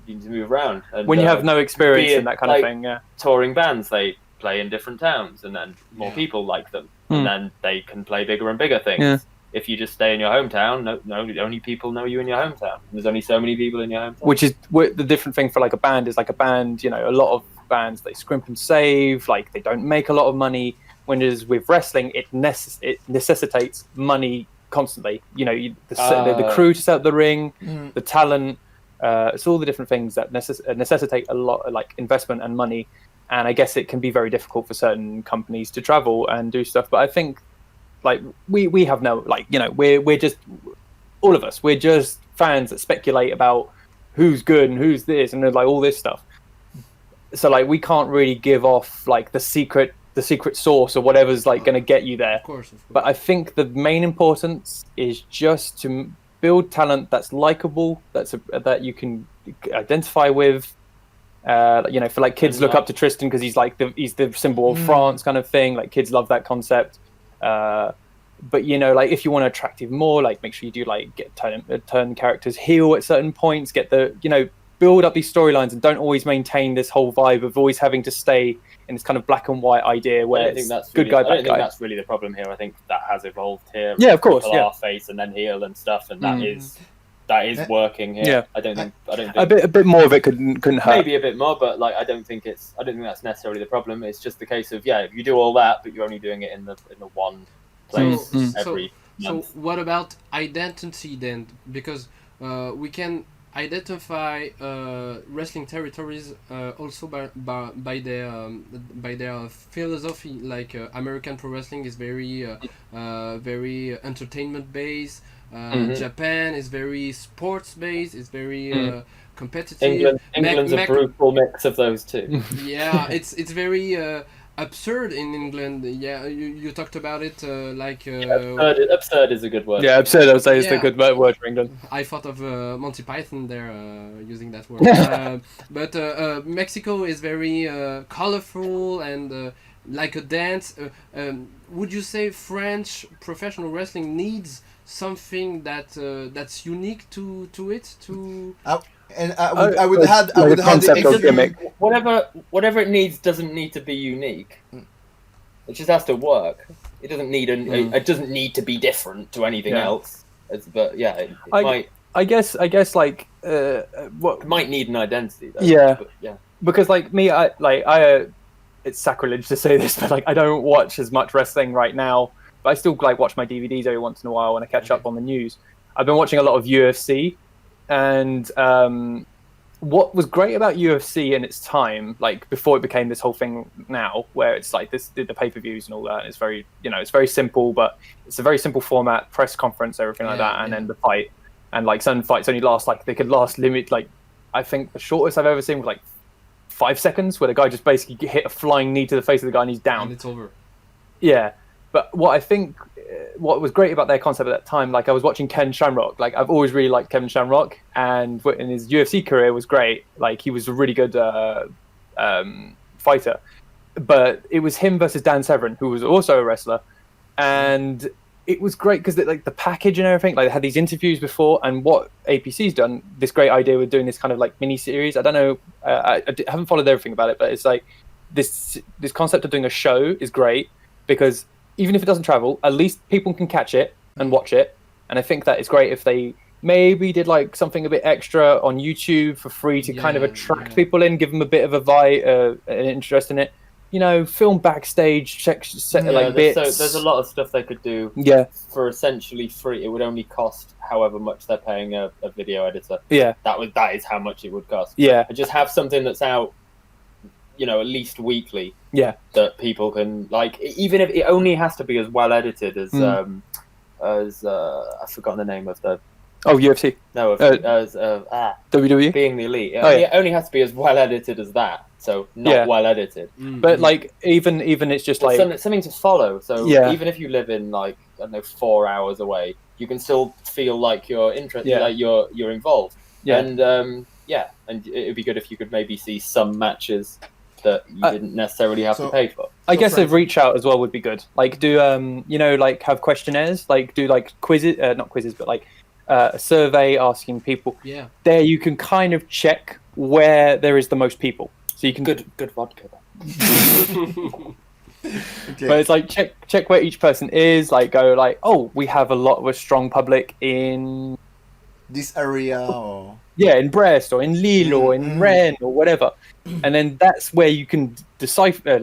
move around. And, When you have no experience be it in that kind of like- thing, yeah. touring bands, they play in different towns, and then more Yeah. people like them, Hmm. and then they can play bigger and bigger things. Yeah. If you just stay in your hometown, only people know you in your hometown. There's only so many people in your hometown. Which is the different thing for like a band is like a band, you know, a lot of bands, they scrimp and save, like they don't make a lot of money. When it is with wrestling, it necessitates money constantly. You know, the crew to set up the ring, the talent, it's all the different things that necessitate a lot of like investment and money. And I guess it can be very difficult for certain companies to travel and do stuff. But I think like we have no, like, you know, we're just, all of us, we're just fans that speculate about who's good and who's this and like all this stuff. So like we can't really give off like the secret source or whatever's like going to get you there. Of course. But I think the main importance is just to build talent that's likable, that you can identify with. You know, for like kids look up to Tristan because he's the symbol of France kind of thing. Like kids love that concept. But you know, like if you want to attract even more, like make sure you do like turn characters heel at certain points. Get build up these storylines and don't always maintain this whole vibe of always having to stay in this kind of black and white idea where it's good guy, I bad don't think guy. that's really the problem here. I think that has evolved here. Yeah, of course, People yeah. are face and then heel and stuff, and that is working here. Yeah. I don't think A bit more of it couldn't hurt. maybe a bit more, but like I don't think that's necessarily the problem. It's just the case of if you do all that, but you're only doing it in the one place every month. So what about identity then? Because we can identify wrestling territories also by their philosophy. Like American pro wrestling is very entertainment based. Japan is very sports based. It's very competitive. England's a brutal mix of those two. Yeah, it's very absurd in England. Yeah, you talked about it Absurd is a good word. Yeah, absurd, I would say, is the Yeah. good word for England. I thought of Monty Python there using that word. But Mexico is very colorful and like a dance. Would you say French professional wrestling needs something that's unique to it? And I would add the concept of gimmick. Whatever it needs doesn't need to be unique. It just has to work. It doesn't need it doesn't need to be different to anything else. But yeah, it might. I guess like what It might need an identity though. Yeah. But, yeah. because like me, I it's sacrilege to say this, but like I don't watch as much wrestling right now. But I still like watch my DVDs every once in a while when I catch up on the news. I've been watching a lot of UFC, and what was great about UFC in its time, like before it became this whole thing now, where it's like the pay-per-views and all that, it's very, you know, it's very simple, but it's a very simple format, press conference, everything like that, and then the fight. And like some fights only last like they could last limit like I think the shortest I've ever seen was like 5 seconds, where the guy just basically hit a flying knee to the face of the guy and he's down. And it's over. Yeah, but what I think, what was great about their concept at that time, like I was watching Ken Shamrock. Like I've always really liked Kevin Shamrock, and in his UFC career was great. Like he was a really good fighter. but it was him versus Dan Severn, who was also a wrestler, and it was great because like the package and everything, like they had these interviews before, and what APC's done, this great idea with doing this kind of like mini series. I don't know, I haven't followed everything about it, but it's like this concept of doing a show is great because even if it doesn't travel, at least people can catch it and watch it. And I think that it's great if they maybe did like something a bit extra on YouTube for free to kind of attract people in, give them a bit of a vibe, an interest in it. You know, film backstage, like bits. There's a lot of stuff they could do. Yeah. For essentially free, it would only cost however much they're paying a video editor. Yeah. That is how much it would cost. Yeah. And just have something that's out, at least weekly. Yeah. That people can like, even if it only has to be as well edited as I've forgotten the name of the. Oh, UFC. No, as WWE. Being the Elite. It only has to be as well edited as that. So not well edited. But like even it's just like something to follow. So even if you live in like 4 hours away, you can still feel like you're interested, like you're involved. Yeah. And and it'd be good if you could maybe see some matches that you didn't necessarily have to pay for. I guess a reach out as well would be good. Like do like have questionnaires, like do like quizzes, not quizzes, but like a survey asking people. Yeah. There you can kind of check where there is the most people. So you can good vodka. Okay. But it's like check where each person is. Like go like, oh, we have a strong public in this area, or in Brest or in Lille or in Rennes or whatever, and then that's where you can decipher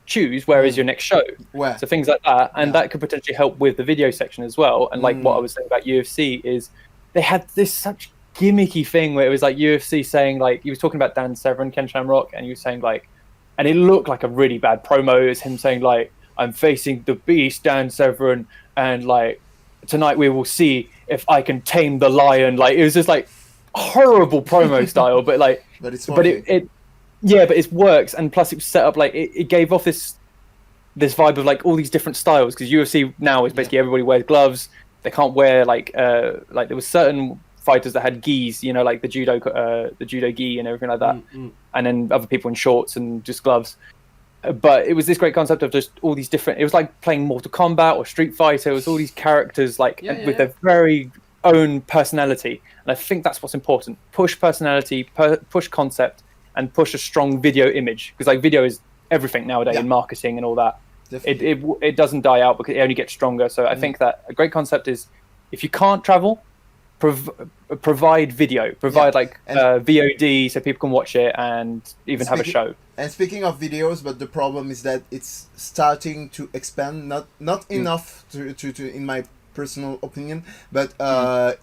choose where is your next show. Where? So things like that, and that could potentially help with the video section as well. And like what I was saying about UFC is they had this such gimmicky thing where it was like UFC saying like he was talking about Dan Severn, Ken Shamrock, and he was saying like, and it looked like a really bad promo. It was him saying like, I'm facing the beast Dan Severn, and like tonight we will see if I can tame the lion. Like it was just like horrible promo style, but like but it works, and plus it was set up like it gave off this vibe of like all these different styles, because UFC now is basically everybody wears gloves. They can't wear like there was certain fighters that had gis, like the judo gi and everything like that, and then other people in shorts and just gloves. But it was this great concept of just all these different. It was like playing Mortal Kombat or Street Fighter. It was all these characters with their very own personality, and I think that's what's important. Push personality, push concept, and push a strong video image, because like video is everything nowadays in marketing and all that. It doesn't die out because it only gets stronger. So I think that a great concept is if you can't travel, provide video, VOD so people can watch it and even have a show. And speaking of videos, but the problem is that it's starting to expand, not enough to in my personal opinion, but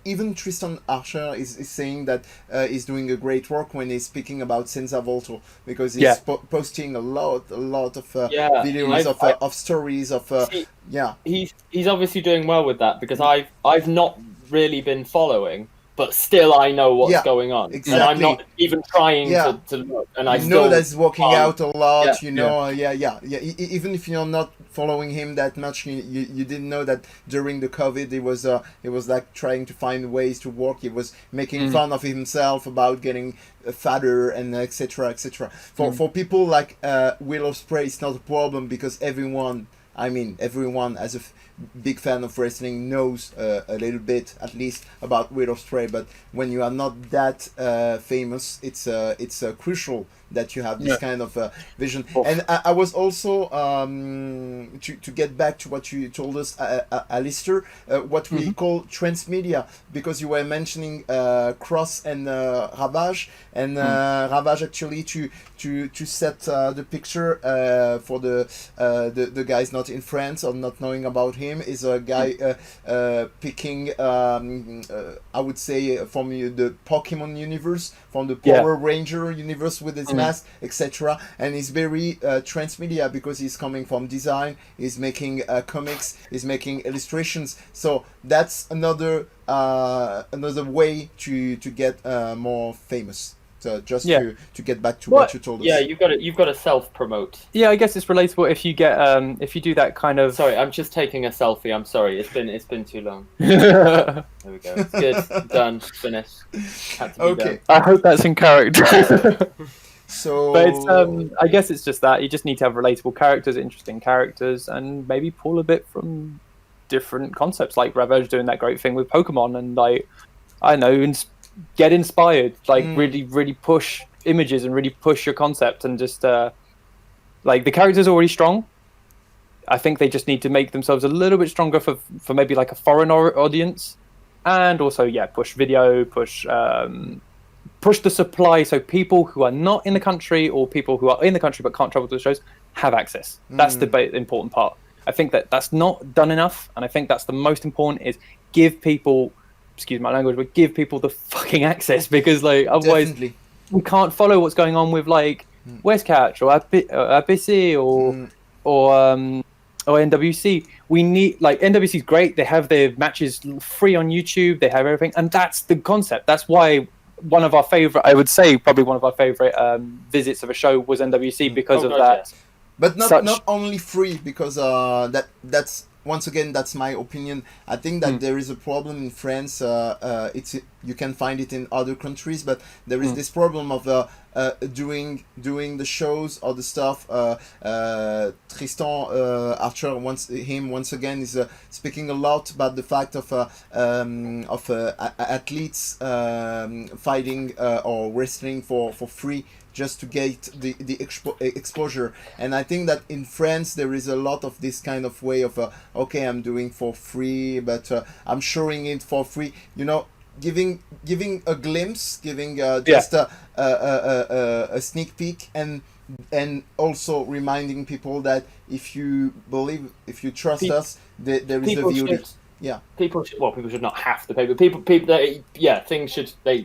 even Tristan Archer is saying that he's doing a great work when he's speaking about Senza Volto, because he's posting a lot of videos of stories of he's obviously doing well with that, because I've not really been following, but still I know what's going on. Exactly. And I'm not even trying to look, and I know that's working out a lot. Even if you're not following him that much, you didn't know that during the COVID he was like trying to find ways to work. He was making fun of himself about getting fatter and etc. For people like Will Ospreay, it's not a problem, because everyone as a big fan of wrestling knows a little bit at least about Will Ospreay. But when you are not that famous, it's crucial that you have this kind of vision. And I was also to get back to what you told us, Alistair, what we call transmedia, because you were mentioning Cross and Ravage, and Ravage actually to set the picture for the guys not in France or not knowing about him, is a guy picking I would say from the Pokemon universe, from the Power Ranger universe with his mask, etc. And he's very transmedia, because he's coming from design, he's making comics, he's making illustrations. So that's another way to get more famous. So just to get back to what you told us. Yeah, you've got to self-promote. Yeah, I guess it's relatable if you get if you do that kind of. Sorry, I'm just taking a selfie. I'm sorry, it's been too long. There we go. It's good. Done. Finished. Had to be done. I hope that's in character. So, But it's I guess it's just that you just need to have relatable characters, interesting characters, and maybe pull a bit from different concepts, like Ravage doing that great thing with Pokemon, and like I don't know, get inspired, like really push images and really push your concept, and just like the characters are already strong. I think they just need to make themselves a little bit stronger for maybe like a foreign audience, and also push video, push the supply, so people who are not in the country or people who are in the country but can't travel to the shows have access. That's the important part. I think that's not done enough, and I think that's the most important, is give people, excuse my language, but give people the fucking access, because like otherwise definitely. we can't follow what's going on with like West Catch or ABC or NWC. We need, like, NWC is great. They have their matches free on YouTube. They have everything, and that's the concept. That's why one of our favorite, I would say, probably one of our favorite visits of a show was NWC because of that. Yeah. But not only free, because that's once again, that's my opinion. I think that there is a problem in France. You can find it in other countries, but there is this problem of doing the shows or the stuff. Tristan Archer once again is speaking a lot about the fact of athletes fighting or wrestling for free, just to get the exposure. And I think that in France there is a lot of this kind of way of okay, I'm doing for free, but I'm showing it for free, giving a glimpse, giving just a sneak peek, and also reminding people that if you trust us, there is a VOD. People should not have to pay, but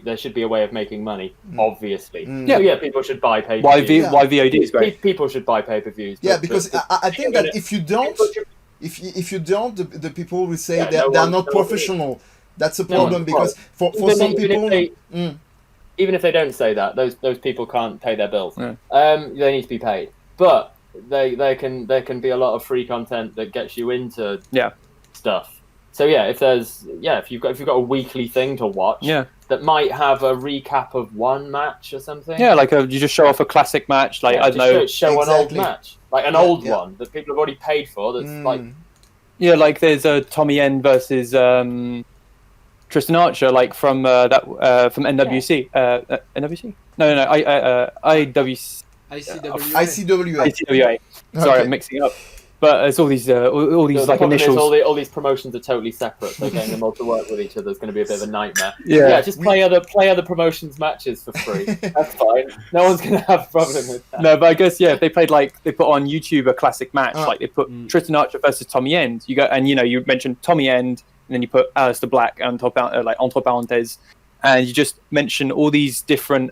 there should be a way of making money, obviously. So people should buy pay-per-views. Why VOD is great. People should buy pay-per-views. Because I think that if you don't, the people will say that they're not professional. That's a problem, because for some people, even if they don't say that, those people can't pay their bills. Yeah. They need to be paid, but there can be a lot of free content that gets you into stuff. So if you've got a weekly thing to watch, that might have a recap of one match or something. Yeah, like you just show off a classic match, like I don't know, show an old match, like an old one that people have already paid for. That's like there's a Tommy End versus Tristan Archer, like from NWC. NWC? No, IWC. ICWA. Sorry, I'm mixing up. But it's all these like initials. All these promotions are totally separate. So getting them all to work with each other is going to be a bit of a nightmare. Just play other promotions matches for free. That's fine. No one's going to have a problem with that. No, but I guess they played, like, they put on YouTube a classic match, like they put Tristan Archer versus Tommy End. You go, and you mentioned Tommy End, and then you put Alistair Black entre parenthèses, and you just mention all these different.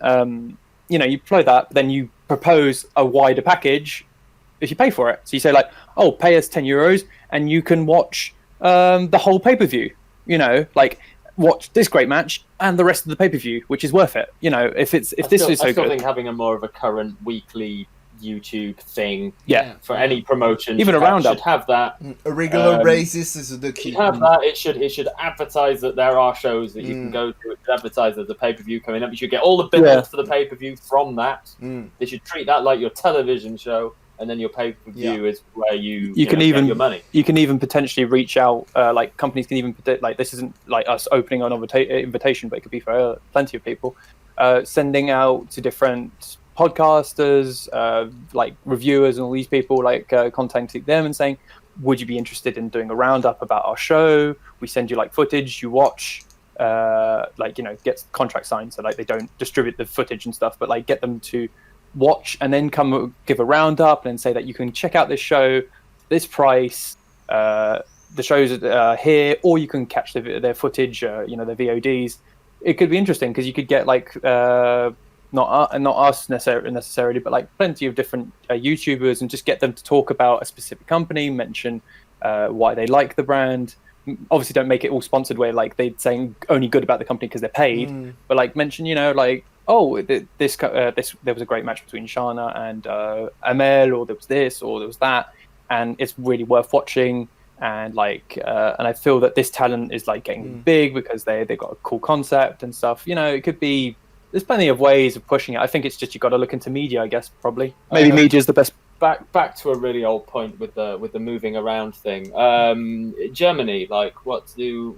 You play that, then you propose a wider package if you pay for it. So you say, like, oh, pay us €10 and you can watch the whole pay-per-view, like watch this great match and the rest of the pay-per-view, which is worth it. If this is so good. I still think having a more of a current weekly YouTube thing for any promotion, even a roundup, should have that. A regular basis is the key. Have that. It should advertise that there are shows that you can go to. It should advertise there's a pay-per-view coming up. You should get all the build-ups for the pay-per-view from that. They should treat that like your television show, and then your pay-per-view is where you can even get your money. You can even potentially reach out, like companies can even, like, this isn't like us opening an invitation, but it could be for plenty of people, sending out to different podcasters, like reviewers and all these people, like contacting them and saying, would you be interested in doing a roundup about our show? We send you like footage, you watch, get contract signed, so like they don't distribute the footage and stuff, but like get them to watch and then come give a roundup and say that you can check out this show, this price, the shows here, or you can catch their footage, their VODs. It could be interesting because you could get like not us necessarily, but like plenty of different YouTubers, and just get them to talk about a specific company, mention why they like the brand. Obviously, don't make it all sponsored where like they're saying only good about the company because they're paid, but like mention, like, oh, there was a great match between Shana and Amel, or there was this, or there was that, and it's really worth watching. And like, and I feel that this talent is like getting big because they got a cool concept and stuff. It could be there's plenty of ways of pushing it. I think it's just you got to look into media, I guess, probably. Maybe media is the best. Back to a really old point with the moving around thing. Germany, like, what do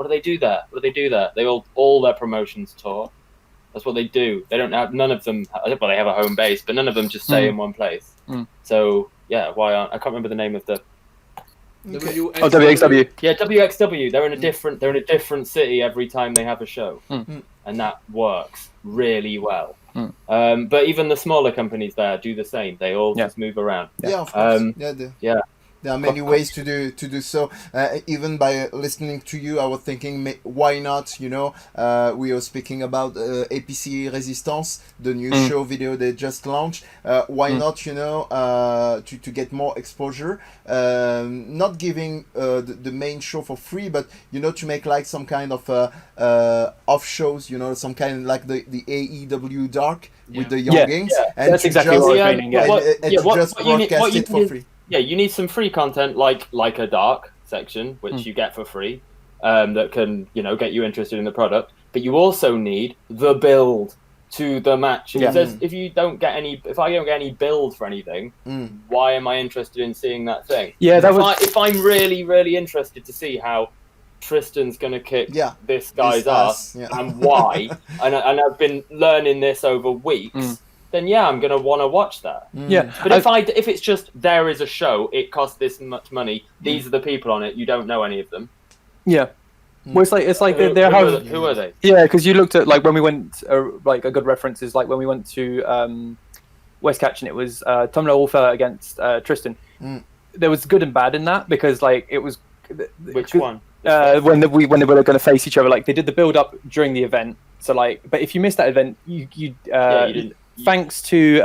they do there? What do they do there? They all their promotions tour. That's what they do. They don't have none of them. Well, they have a home base, but none of them just stay in one place. So yeah, why aren't I can't remember the name of the. WXW. Yeah, WXW. They're in a different city every time they have a show, and that works really well. But even the smaller companies there do the same. They all just move around. Yeah, of course. Yeah. There are many ways to do so. Even by listening to you, I was thinking, why not? You know, we were speaking about APC Resistance, the new show video they just launched. Why not? You know, to get more exposure. Not giving the main show for free, but you know, to make like some kind of off shows. You know, some kind like the AEW Dark with the youngings, and that's exactly what I was meaning. And just broadcast it for free. Yeah, you need some free content like a dark section, which you get for free, that can, you know, get you interested in the product. But you also need the build to the match. If I don't get any build for anything, why am I interested in seeing that thing? Yeah, if I'm really, really interested to see how Tristan's gonna kick this guy's ass and why, and I've been learning this over weeks. Then I'm gonna want to watch that. But if it's just there is a show, it costs this much money. These are the people on it. You don't know any of them. Yeah. Well, it's like who are they? Yeah, because you looked at like when we went like a good reference is like when we went to West Catch and it was Tom Wolfer against Tristan. There was good and bad in that because like it was which one? When they were going to face each other, like they did the build up during the event. So like, but if you missed that event, you didn't. Thanks to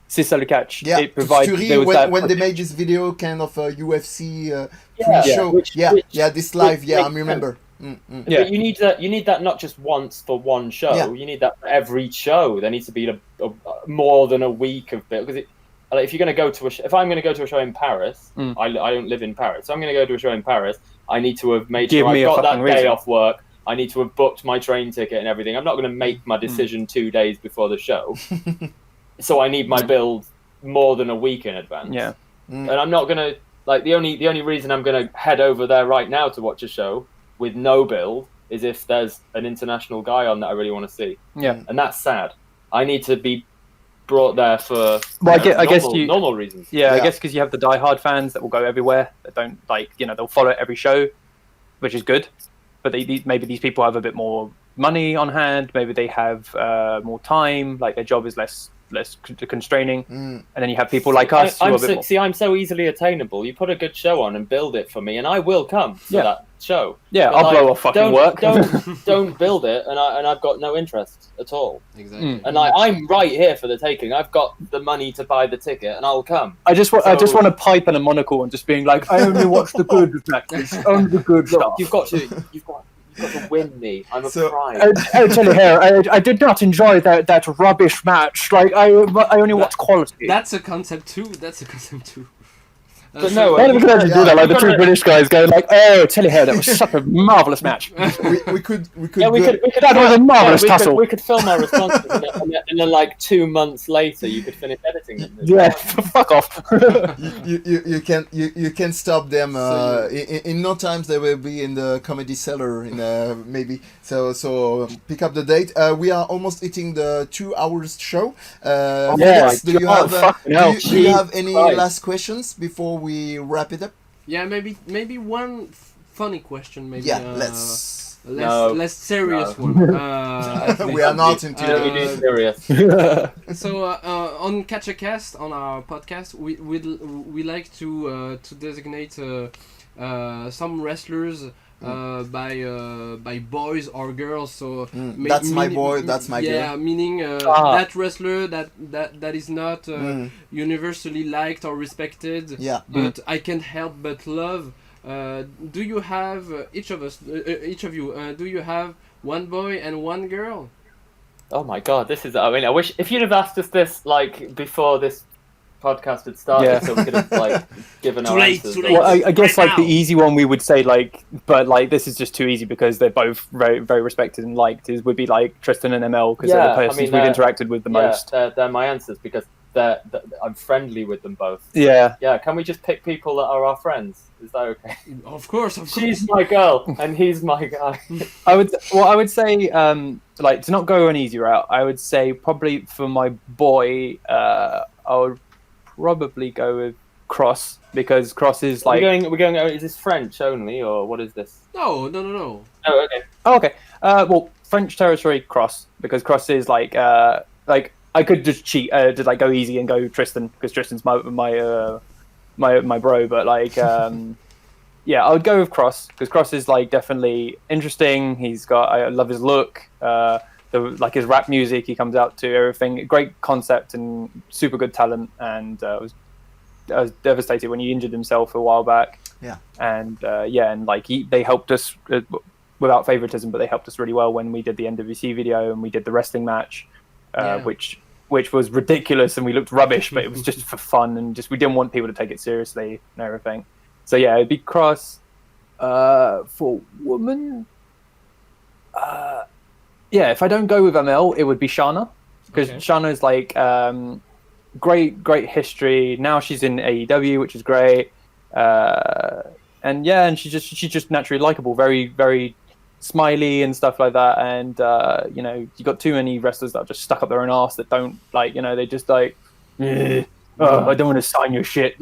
C'est ça le catch. It provided when they made this video kind of UFC pre-show. This live. I remember. But you need that not just once for one show. You need that for every show. There needs to be a more than a week of it because if you're going to go to if I'm going to go to a show in Paris, I don't live in Paris, so I'm going to go to a show in Paris. I need to have made sure I've got that day off work. I need to have booked my train ticket and everything. I'm not going to make my decision 2 days before the show. So I need my build more than a week in advance. Yeah. And I'm not going to, like, the only reason I'm going to head over there right now to watch a show with no build is if there's an international guy on that I really want to see. Yeah. And that's sad. I need to be brought there for normal reasons. Yeah, I guess because you have the die-hard fans that will go everywhere, that don't, like, you know, they'll follow every show, which is good. But maybe these people have a bit more money on hand. Maybe they have more time. Like their job is less constraining. And then you have people like us. I'm so easily attainable. You put a good show on and build it for me, and I will come for that show. Yeah, but I'll blow off fucking work. Don't build it, and I've got no interest at all. Exactly. And I'm right here for the taking. I've got the money to buy the ticket, and I'll come. I just want a pipe and a monocle and just being like, I only watch the good matches, only the good stuff. You've got to win me. I'm a prize. I tell you here, I did not enjoy that rubbish match. Like I only watch quality. That's a concept too. But no, we could actually do that. Like the two British guys going like, "Oh, tell you here, that was such a marvelous match." we could. That was a marvelous tussle. We could film our responses, and then like 2 months later, you could finish editing them. Yeah, fuck off. you can stop them. In no times they will be in the comedy cellar. Maybe so. Pick up the date. We are almost hitting the 2 hours show. Felix, do you have any last questions before we wrap it up? Yeah, maybe one funny question. Maybe. Yeah, less serious one. We are not into serious. So on Catchacast, on our podcast, we like to designate some wrestlers by boys or girls. So that's my boy, that's my girl. Yeah, meaning that wrestler that is not universally liked or respected. Yeah. But I can't help but love. Do you have each of you? Do you have one boy and one girl? Oh my god, this is. I mean, I wish if you'd have asked us this like before this podcast had started, Yeah. so we could have like given Too our late, answers. too late. Well, I guess Right like the now. easy one we would say like, but like this is just too easy because they're both very very respected and liked. Is would be like Tristan and ML because they're Yeah, the I persons mean, we've interacted with the most. They're my answers because I'm friendly with them both. Yeah. Yeah, can we just pick people that are our friends? Is that okay? Of course. She's my girl and he's my guy. I would say like to not go an easy route. I would say probably for my boy, I would probably go with Cross because Cross is like. We're going. Is this French only or what is this? No. Oh, okay. Oh, okay. Well, French territory Cross because Cross is like I could just cheat, just like go easy and go Tristan because Tristan's my bro. But like, yeah, I would go with Cross because Cross is like definitely interesting. I love his look, like his rap music. He comes out to everything. Great concept and super good talent. And I was devastated when he injured himself a while back. Yeah. And and like they helped us without favoritism, but they helped us really well when we did the NWC video and we did the wrestling match, which was ridiculous and we looked rubbish, but it was just for fun and just we didn't want people to take it seriously and everything. So yeah, it'd be Cross. For woman, if I don't go with ML, it would be Shana because Shana is like great history. Now she's in AEW, which is great. And she's just naturally likable, very very smiley and stuff like that. And you got too many wrestlers that are just stuck up their own arse that don't they just like, I don't want to sign your shit,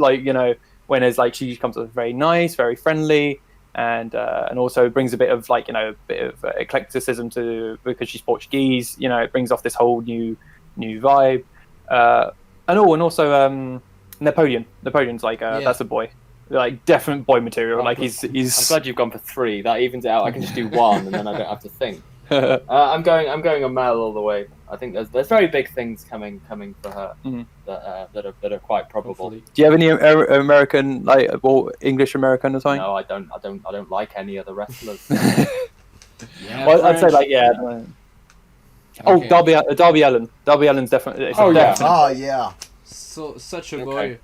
when it's like she comes up very nice, very friendly, and also brings a bit of eclecticism to because she's Portuguese. It brings off this whole new vibe. And also Napoleon's like that's a boy. Like definite boy material. Like he's. I'm glad you've gone for 3. That evens it out. I can just do 1, and then I don't have to think. I'm going a Mel all the way. I think there's very big things coming for her that are quite probable. Hopefully. Do you have any American English American or something? No, I don't like any other wrestlers. Yeah, Well, I'd say French. Oh, Okay. Darby Allin. Darby Allin's definitely. Oh yeah. So such a boy. Okay.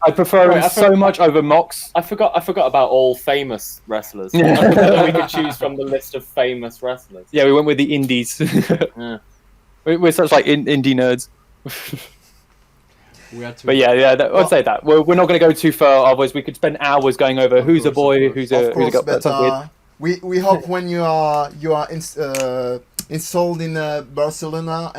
I prefer him so much over Mox. I forgot about all famous wrestlers. Yeah. We could choose from the list of famous wrestlers. Yeah, we went with the indies. Yeah. We're such like indie nerds. We had to. But I'd say that. We're not going to go too far. Otherwise, we could spend hours going over who's a boy, who's a Of course, who's got. but we hope when you are installed in Barcelona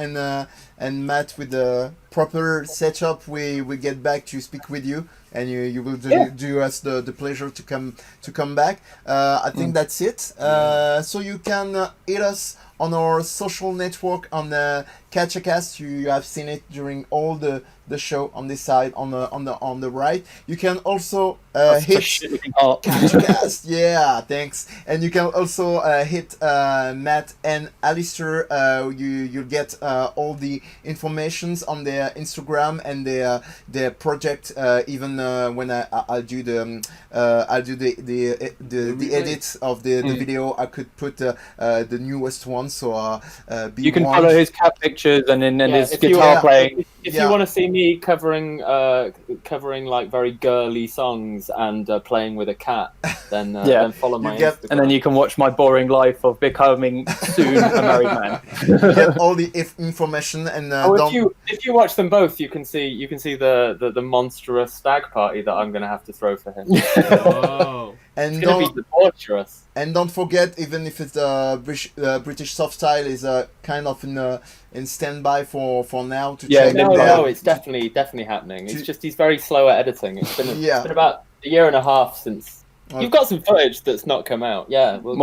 and Matt with the proper setup, we get back to speak with you and you will do us the pleasure to come back. I think that's it. So you can hit us on our social network on the Catchacast. You have seen it during all the show on this side on the right. You can also hit Catchacast. Yeah, thanks. And you can also hit Matt and Alistair. You'll get all the informations on their Instagram and their project. Even when I'll do the edit of the video, I could put the newest one. So you can follow his cat pictures and his guitar playing. If you want to see me covering like very girly songs and playing with a cat, then follow my Instagram. And then you can watch my boring life of becoming soon a married man. You get all the information and if you watch them both, you can see the monstrous stag party that I'm going to have to throw for him. Whoa. And It's going to be torturous. And don't forget, even if it's British soft style is kind of in standby for now to check. No, it's definitely happening. It's just he's very slow at editing. It's been about a year and a half since. You've got some footage that's not come out. Yeah. He'll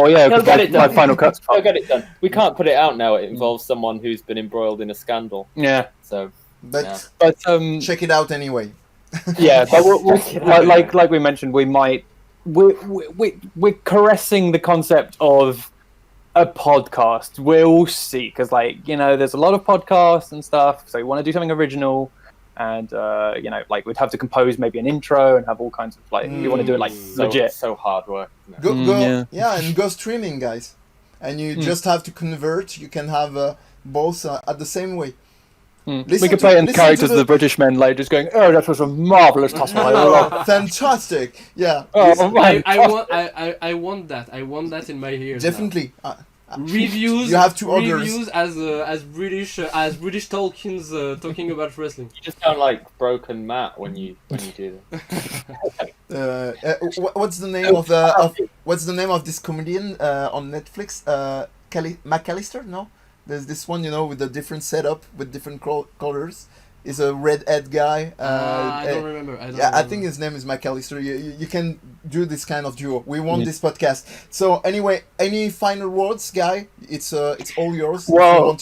get it done. My final cuts. He'll get it done. We can't put it out now. It involves someone who's been embroiled in a scandal. Yeah. So. But check it out anyway. Yeah, but like we mentioned, we're caressing the concept of a podcast. We'll see, because there's a lot of podcasts and stuff, so we want to do something original, and we'd have to compose maybe an intro and have all kinds of we want to do it legit. So hard work. And go streaming, guys, and you just have to convert. You can have both at the same way. Listen We could to- play in listen characters to of the British men, like just going, "Oh, that was a marvelous tussle." I love Oh, fantastic! Yeah, Oh, man. I want that. I want that in my ears. now. definitely. Reviews. You have two others. Reviews as British Tolkien's talking about wrestling. You just sound like Broken Matt when you do that. What's the name what's the name of this comedian on Netflix? Matt Alistair? No, there's this one, with the different setup with different colors. Is a redhead guy. I don't remember. I think his name is Matt Alistair. You can do this kind of duo. We want this podcast. So anyway, any final words, Guy? It's all yours. Well, if you want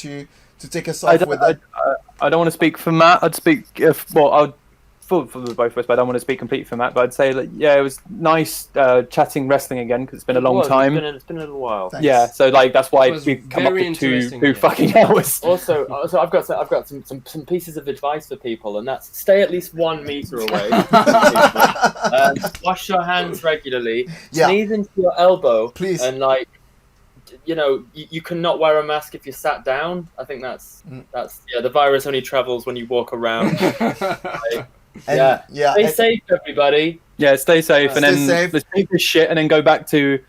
to take us off with that. I don't want to speak for Matt. I'd speak I'd for the both of us, but I don't want to speak completely for Matt. But I'd say that it was nice chatting wrestling again because it's been a long time. It's been a little while. Thanks. Yeah, so that's why It was we've come up very with two interesting, fucking hours. Also, I've got some pieces of advice for people, and that's stay at least 1 meter away. Wash your hands regularly. Yeah. Sneeze into your elbow, Please. and you cannot wear a mask if you're sat down. I think that's the virus only travels when you walk around. And, Stay safe, everybody. Yeah, stay safe, and Stay then safe. let's take this shit and then go back to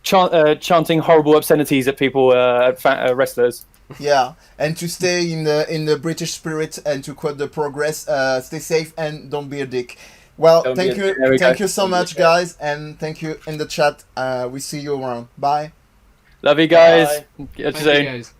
chanting horrible obscenities at people, wrestlers. Yeah, and to stay in the British spirit and to quote the Progress, stay safe and don't be a dick. Well, Don't be a dick. thank you so Don't be a much, dick. guys, and thank you in the chat. We see you around. Bye. Love you guys. Bye. Catch you Thank soon. you guys.